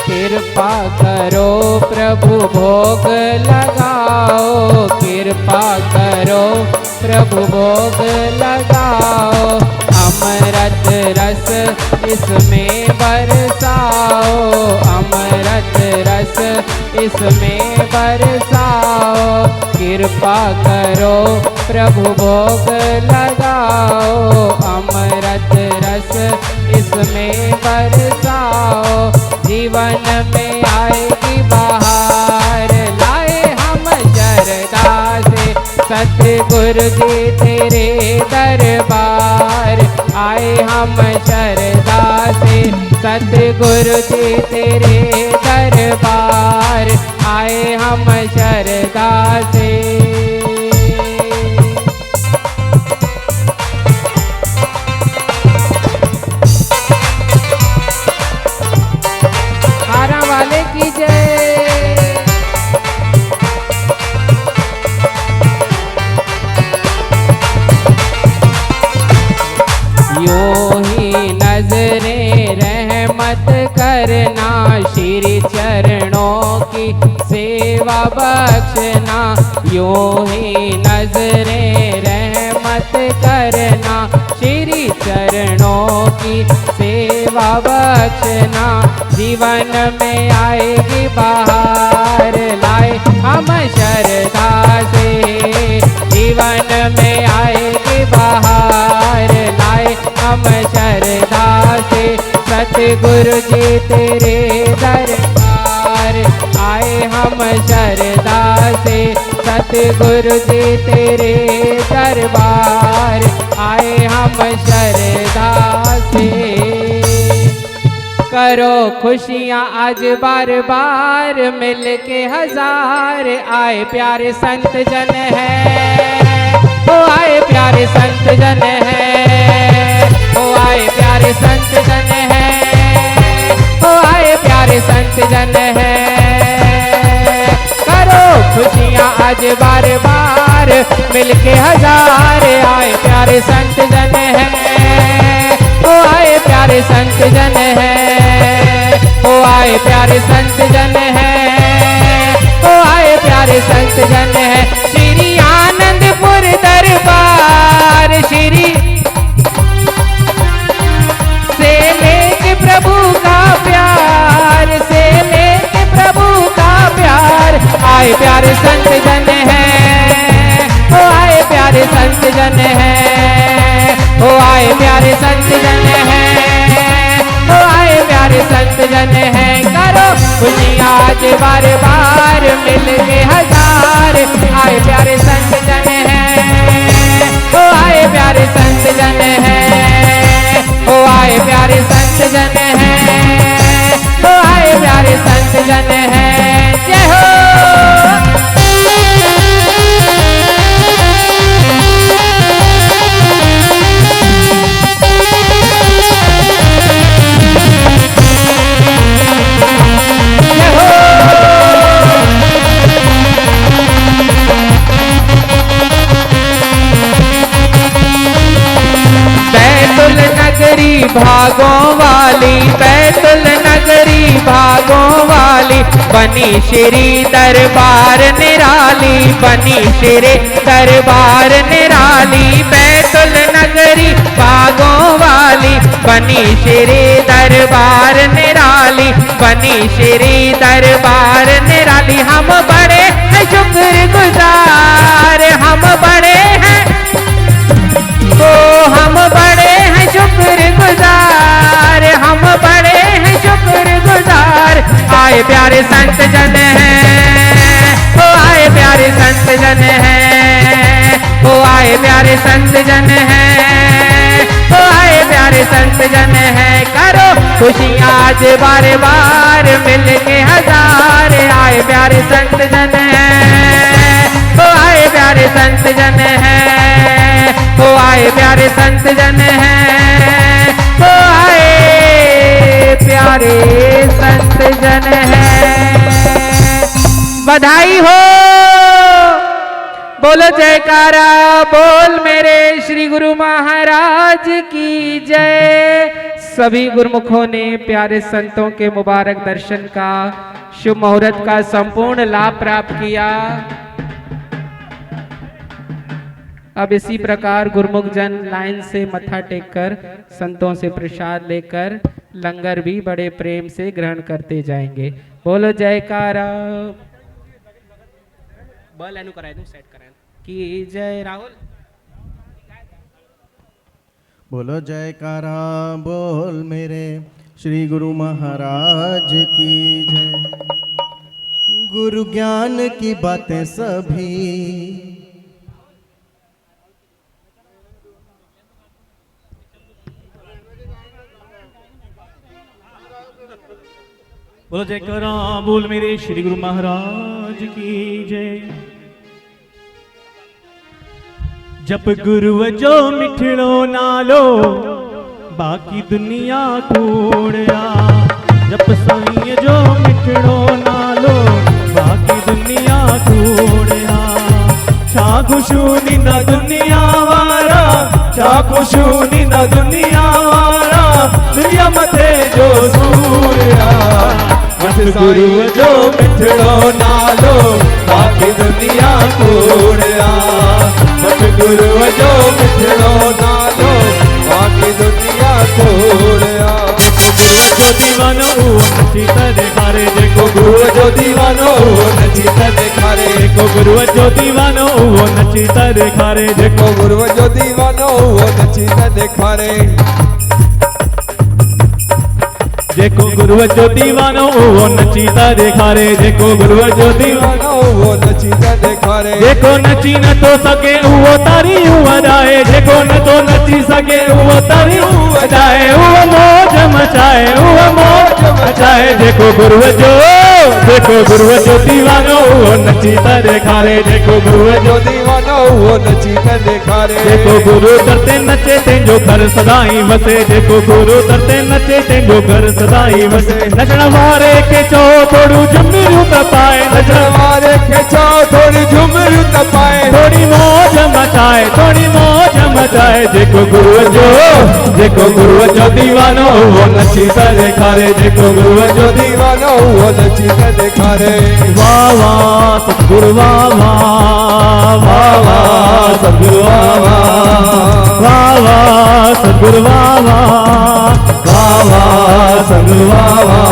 कृपा करो प्रभु भोग लगाओ, कृपा करो प्रभु भोग लगाओ। अमृत रस इसमें बरसाओ, अमृत रस इसमें बरसाओ। कृपा करो प्रभु भोग लगाओ, अमृत रस इसमें बरसाओ। जीवन में आएगी बहार, लाए हम शरदा से। सतगुरु जी तेरे दरबार आए हम शरदा से, सतगुरु जी तेरे दरबार आए हम शरदा से। वाले की जय। यूं ही नजरें रहमत करना, श्री चरणों की सेवा बख्शना। यूं ही नजरें रहमत करना, श्री चरणों की सेवा बख्शना। जीवन में आएगी बहार, लाए हम शरदा से। जीवन में आएगी बहार, लाए हम शरदा से। सतगुरु जी तेरे दरबार आए हम शरदा से, सतगुरु जी तेरे दरबार आए हम शरदा से। करो खुशियाँ आज बार बार मिल के हजार, आए प्यारे संत जन है, ओ आए प्यारे संत जन है, ओ आए प्यारे संत जन है, ओ आए प्यारे संत जन है। करो खुशियाँ आज बार बार मिल के हजार, आए प्यारे संत जन है, ओ आए प्यारे संत जन है, ओ आए प्यारे संत जन है, ओ आए प्यारे संत जन है। श्री आनंदपुर दरबार श्री से लेके प्रभु का प्यार, से लेके प्रभु का प्यार। आए प्यारे संत जन है, ओ आए प्यारे संत जन है, ओ आए प्यारे संत जन है, ओ आए प्यारे संत जन है। करो खुशियाँ आज बार बार मिल के हजार, आए प्यारे संत जन है, ओ आए प्यारे संत जन है, ओ आए प्यारे संत जन है, ओ आए प्यारे संत जन है। जय हो। वाली, बैतुल नगरी भागों वाली, बनी श्री दरबार निराली, बनी श्री दरबार निराली। बैतुल नगरी भागों वाली, बनी श्री दरबार निराली, बनी श्री दरबार निराली। हम बड़े हैं शुक्रगुजार, हम बड़े हैं, तो हम बड़े हैं शुक्रगुजार, हम बड़े हैं शुक्रगुजार। आए प्यारे संत जन हैं, ओ आए प्यारे संत जन हैं, ओ आए प्यारे संत जन हैं, ओ आए प्यारे संत जन हैं। करो खुशियाँ आज बार बार मिल के हजार। आए प्यारे संत जन हैं, ओ आए प्यारे संत जन हैं, ओ आए प्यारे संत जन हैं, ओ आए प्यारे संत जन हैं। बधाई हो, बोलो जयकारा बोल मेरे श्री गुरु महाराज की जय। सभी गुरुमुखों ने प्यारे संतों के मुबारक दर्शन का, शुभ मुहूर्त का संपूर्ण लाभ प्राप्त किया। अब इसी प्रकार गुरुमुख जन लाइन से मत्था टेककर संतों से प्रसाद लेकर लंगर भी बड़े प्रेम से ग्रहण करते जाएंगे। बोलो जयकारा बोल एनु कराए दूं सेट कराए की जय। राहुल बोलो जयकारा बोल मेरे श्री गुरु महाराज की जय। गुरु ज्ञान की बातें सभी बोलो जयकारा बोल मेरे श्री गुरु महाराज की जय। जप गुरु जो मिठड़ो नालो बाकी दुनिया कूड़या। जप सवी जो मिठड़ो नालो बाकी दुनिया कूड़या। छा खुशू निंदा दुनिया वारा, छा खुशू निंदा दुनिया वारा, दुनिया मथे जो सूर्या। मत गुरु जो मिठड़ो नालो बाकी दुनिया कूड़या। मत गुरु जो मिठड़ो नालो बाकी दुनिया कूड़या। जो दीवानो नची देखारे, जेको गुरु जो दीवानो नची देखारे, जेको गुरु जो दीवानो नची देखारे, जेको गुरु जो दीवानो नची देखारे। जेको गुरु जो दीवानो वो नचीता देखारे, जेको गुरु जो दीवानो वो नचीता देखारे। जेको नची न तो सके वो तारी वजाए, जेको न तो नची सके वो तारी वजाए। वो मौज मचाए, वो मौज मचाए। जेको गुरु जो दीवानो वो नचीता देखारे, जेको गुरु जो दीवानो वो नचीता देखारे। जेको गुरु तरते नचे तेंजो घर सदाई वसे, जेको गुरु तरते नचे तेंजो घर सदाई वसे। नचण वारे के चो थोड़ू झुमरू तपाए, नचण वारे के चो थोड़ी झुमरू तपाए। थोड़ी मौज मचाए, थोड़ी मौज मचाए। जेको गुरु जो दीवानो वो नचीता देखारे, जेको गुरु जो दीवानो वो नचीता देखारे। वाह वाह सतगुरु वाह वाह, वाह वाह सतगुरु वाह वाह, वाह वाह सतगुरु वाह वाह, वाह वाह सतगुरु वाह वाह।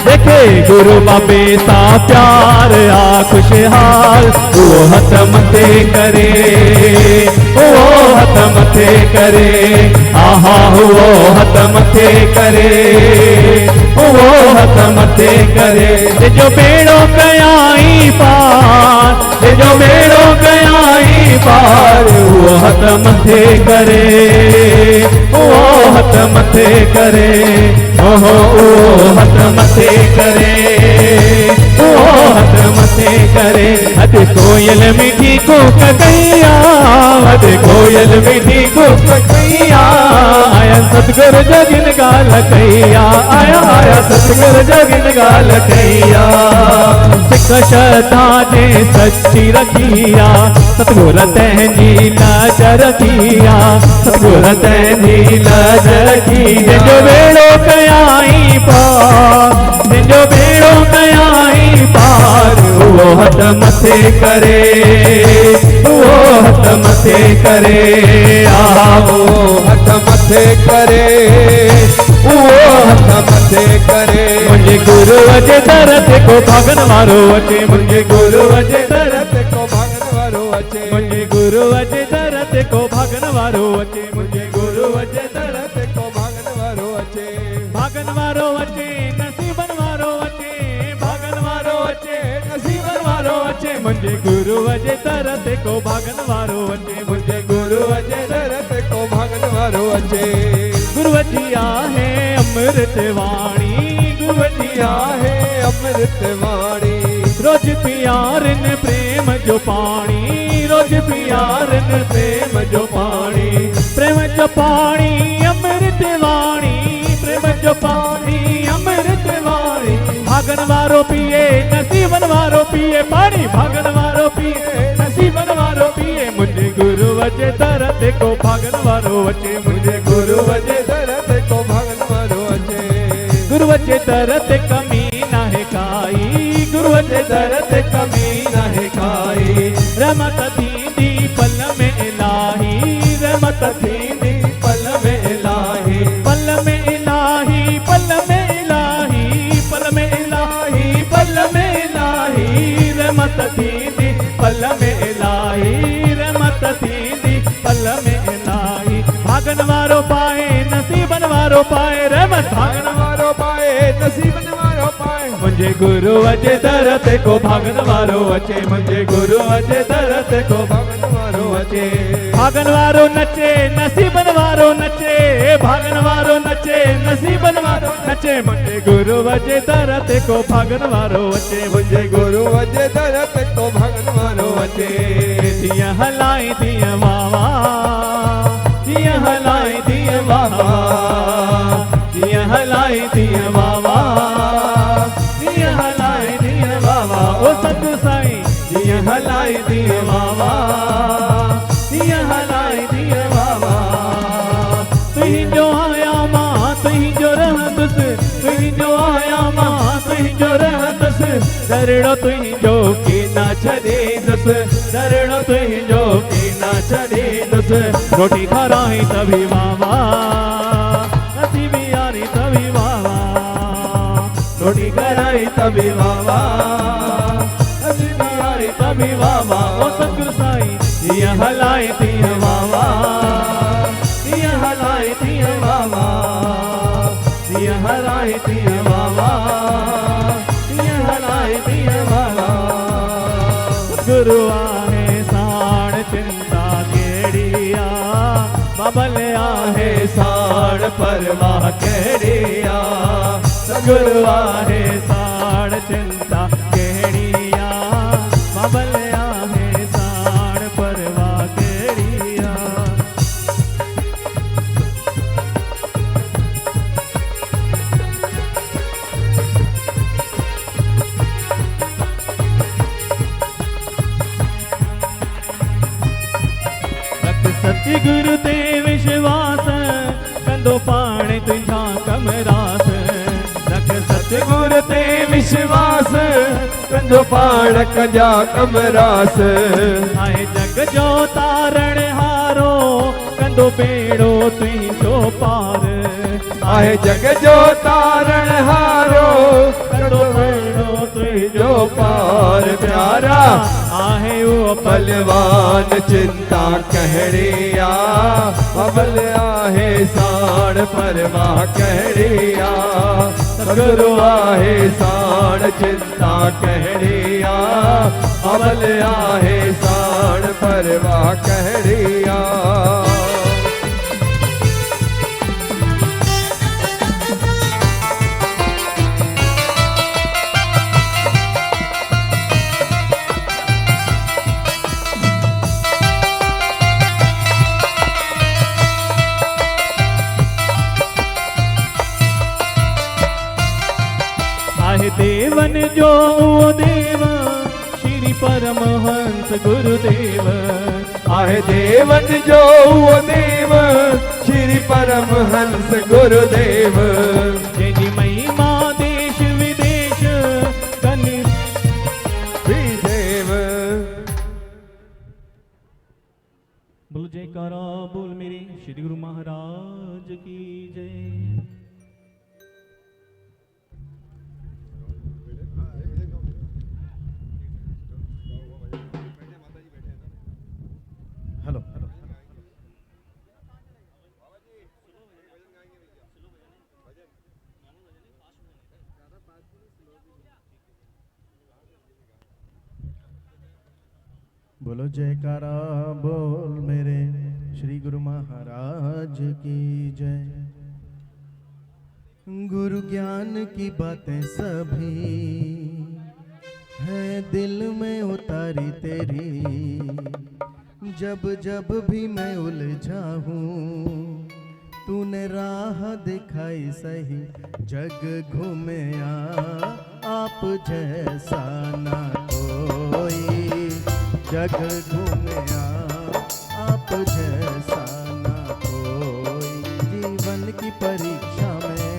देखे गुरु बाबे सा प्यार आ खुशहाल, वो हथ मथे करे, वो हथ मथे करे। आहा वो हथ मथे करे, वो हथ मथे करे। जो बेड़ो कयाई पार, जो बेड़ो कयाई पार, वो हथ मथे करे, वो हथ मथे करे। ओहो ओ हथ मथे करे, ओ हथ मथे करे। अद कोयल मीठी कूक गैया, अद कोयल मीठी कूक गैया। आयन सतगुरु जोगिन गाल कैया, आया आया सतगुरु जोगिन गाल कैया। सिख श्रद्धा जे सच्ची रखिया, सतगुर तैनी लाज रखिया, सतगुर तैनी लाज रखी। जो बेड़ो कयाई पार, जो बेड़ो कयाई पार, वो हथ मथे करे, वो हथ मथे करे, आओ हथ मथे करे, वो हथ मथे करे। मुझे गुरु अजे दरत को भागन वारो अचे, मुझे गुरु अजे दरत को भागन वारो अचे, मुझे गुरु अजे दरत को भागन वारो अचे, मुझे गुरु अजे दरत को भागन वारो अचे, भागन वारो अचे, नसीबन वारो अचे, भागन वारो अचे, नसीबन वारो अचे। मुझे गुरु अजे दरत को भागन वारो अचे, मुझे गुरु अजे दरत को भागन वारो अचे। गुरुवजिया है अमृत वाणी, गुरुवजिया है अमृत वाणी। रोज पियारन प्रेम जो पानी, रोज पियारन प्रेम जो पानी, प्रेम जो पानी अमृत वाणी, प्रेम जो पानी अमृत वाणी। भागन वारो पिए नसीबन वारो पिए पानी, भागन वारो पिए नसीबन वारो पिए। मुझे गुरु अजे दरत को भागन वारो अचे, मुझे गुरु अजे दरत को भागन वारो अचे। गुरु अजे दरत कमी ना है काई, गुरु अजे दरत कमी ना है काई। रहमत थींदी पल में इलाही, रहमत थींदी पल में इलाही, पल में इलाही, पल में इलाही, पल में इलाही, पल में इलाही। रहमत थींदी पल में इलाही, रहमत थींदी पल में इलाही। भागन वारो पाए नसीबन वारो पाए, रहमत भागन वारो पाए नसीबन वारो पाए। मुझे गुरु अजे दरत को भागन वारो अचे, मुझे गुरु अजे दरत को भागन वारो अचे। भागन वारो नचे नसीबन वारो नचे, भागन वारो नचे नसीबन वारो नचे। मुझे गुरु अजे दरत को भागन वारो अचे, मुझे गुरु अजे दरत को भागन वारो अचे। दिया हलाई दिया वावा, दिया हलाई दिया वावा, दिया हलाई दिया वावा, दिया हलाई दिया वावा। ओ सतगुरु साईं दिया हलाई दिया वावा, दिया हलाई दिया वावा। तुही जो आया मां तुही जो रहतस, तुही जो आया मां तुही जो रहतस। दरड़ो तुही जो की ना छदे दस, दरड़ो तुही जो की ना छदे दस। रोटी खाराई तभी वावा, नसीबी यारी तभी वावा, रोटी कराई तभी वावा, नसीबी यारी तभी वावा। ओ सतगुरु साईं दिया हलाई दिया वावा, दिया हलाई दिया वावा, दिया हलाई दिया वावा, दिया हलाई दिया वावा। गुरु आहे साण चिंता केड़िया, बबल आहे साण परवाह केड़िया। गुरु आहे साण चिंता केड़िया, बबल आहे साण परवाह केड़िया। सतगुरु ते विश्वास कंदो पाण तुझा कमरास। रख सतगुरु ते विश्वास कंदो पाण कजा कमरास। आए जग जो तारण हारो कंदो बेड़ो तुझो पार। आए जग जो तारण हारो कंदो बेड़ो तुझो पार। प्यारा आहे वो बलवान चिंता कहड़िया, बबल आहे साण परवाह कहड़िया। सतगुरु आहे साण चिंता कहड़िया, बबल आहे साण परवाह कहड़िया। देवन जो देव श्री परमहंस गुरुदेव। आहे देवन जो देव श्री परमहंस गुरुदेव। जी महिमा देश विदेश कनि देव। बोल जयकारा बोल मेरे श्री गुरु महाराज की जय। हेलो बोलो जयकारा बोल मेरे श्री गुरु महाराज की जय। गुरु ज्ञान की बातें सभी है दिल में उतारी तेरी। जब जब भी मैं उलझा हूँ तूने राह दिखाई सही। जग घूमे आप जैसा ना कोई। जग घूमे आप जैसा ना कोई। जीवन की परीक्षा में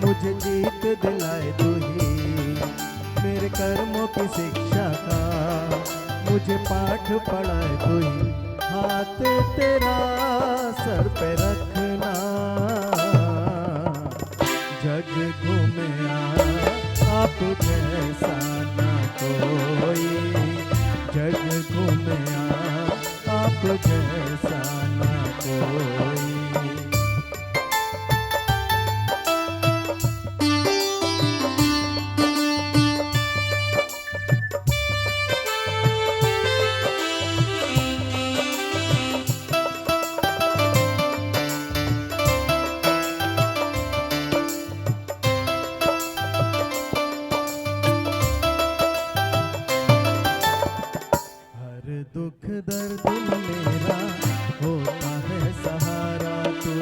मुझे जीत दिलाए तू ही। मेरे कर्मों की शिक्षा का मुझे पाठ पढ़ाए तू ही। हाथ तेरा सर पे रखना। जग घूमे आप जैसा ना कोई। जग घूमे आप जैसा ना कोई। दुख दर्द मेरा होता है सहारा तू।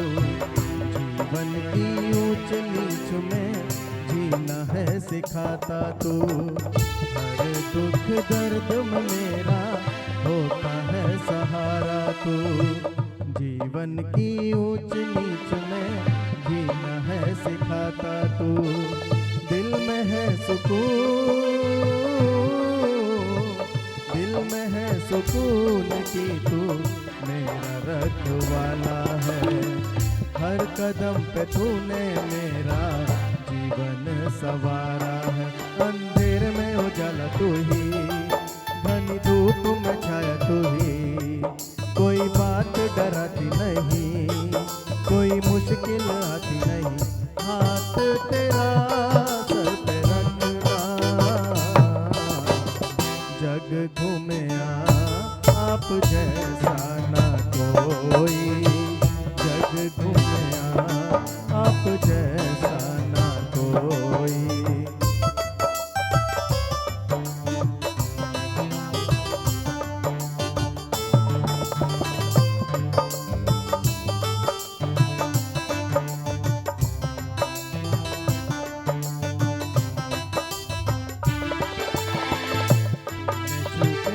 जीवन की ऊंच नीच में जीना है सिखाता तू। हर दुख दर्द में मेरा होता है सहारा तू। जीवन की ऊंच नीच में जीना है सिखाता तू। दिल में है सुकून, दिल में है सुकून की तू मेरा रखवाला है। हर कदम पे तूने मेरा जीवन सवारा है। अंधेर में उजाला तू ही, घनी धूप में छाया तू ही। कोई बात डराती नहीं, कोई मुश्किल आती नहीं। हाथ तेरा सर पे रखना। जग घूमे आप जैसा ना कोई। जग घूमे आप जैसा ना कोई।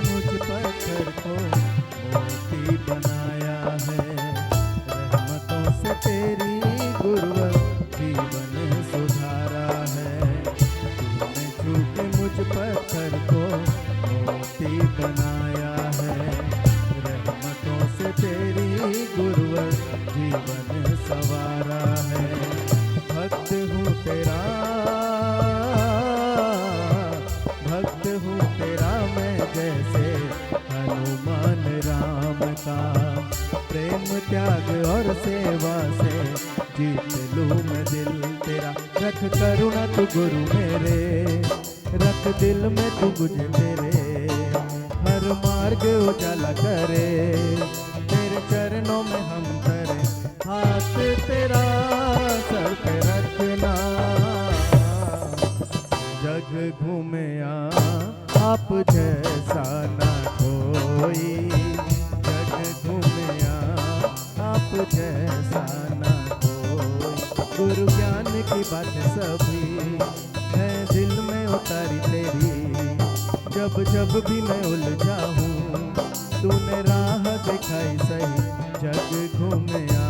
मुझ पत्थर को मोती बनाया है। रहमतों से तेरी गुरुवर जीवन सुधारा है। तूने छूटे मुझ पत्थर को मोती बनाया है। रहमतों से तेरी गुरुवर जीवन सवारा है। भक्त हूँ तेरा, भक्त हूँ तेरा मैं जैसे हनुमान राम का। प्रेम त्याग और सेवा से जीत लूँ मैं दिल तेरा। रख करुणा तू गुरु मेरे, रख दिल में तू गुज तेरे। हर मार्ग उजाला करे, तेरे चरणों में हम करे। हाथ तेरा सर पे रखना। जग घूमे आप जैसा ना कोई। जग घूमे आप जैसा ना कोई। गुरु ज्ञान की बातें सभी है दिल में तारी तेरी। जब जब भी मैं उलझा हूँ तूने राह दिखाई सही। जग घूमया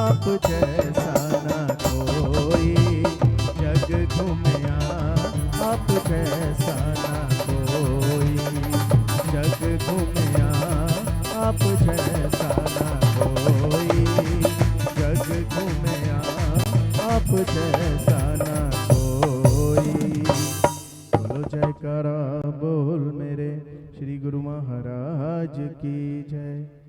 आप जैसा ना कोई, जग घूमया आप जैसा ना कोई, जग घूमया आप जैसा ना कोई, जग घूमया आप जैसा ना कोई। बोलो जयकारा बोल मेरे श्री गुरु महाराज की जय।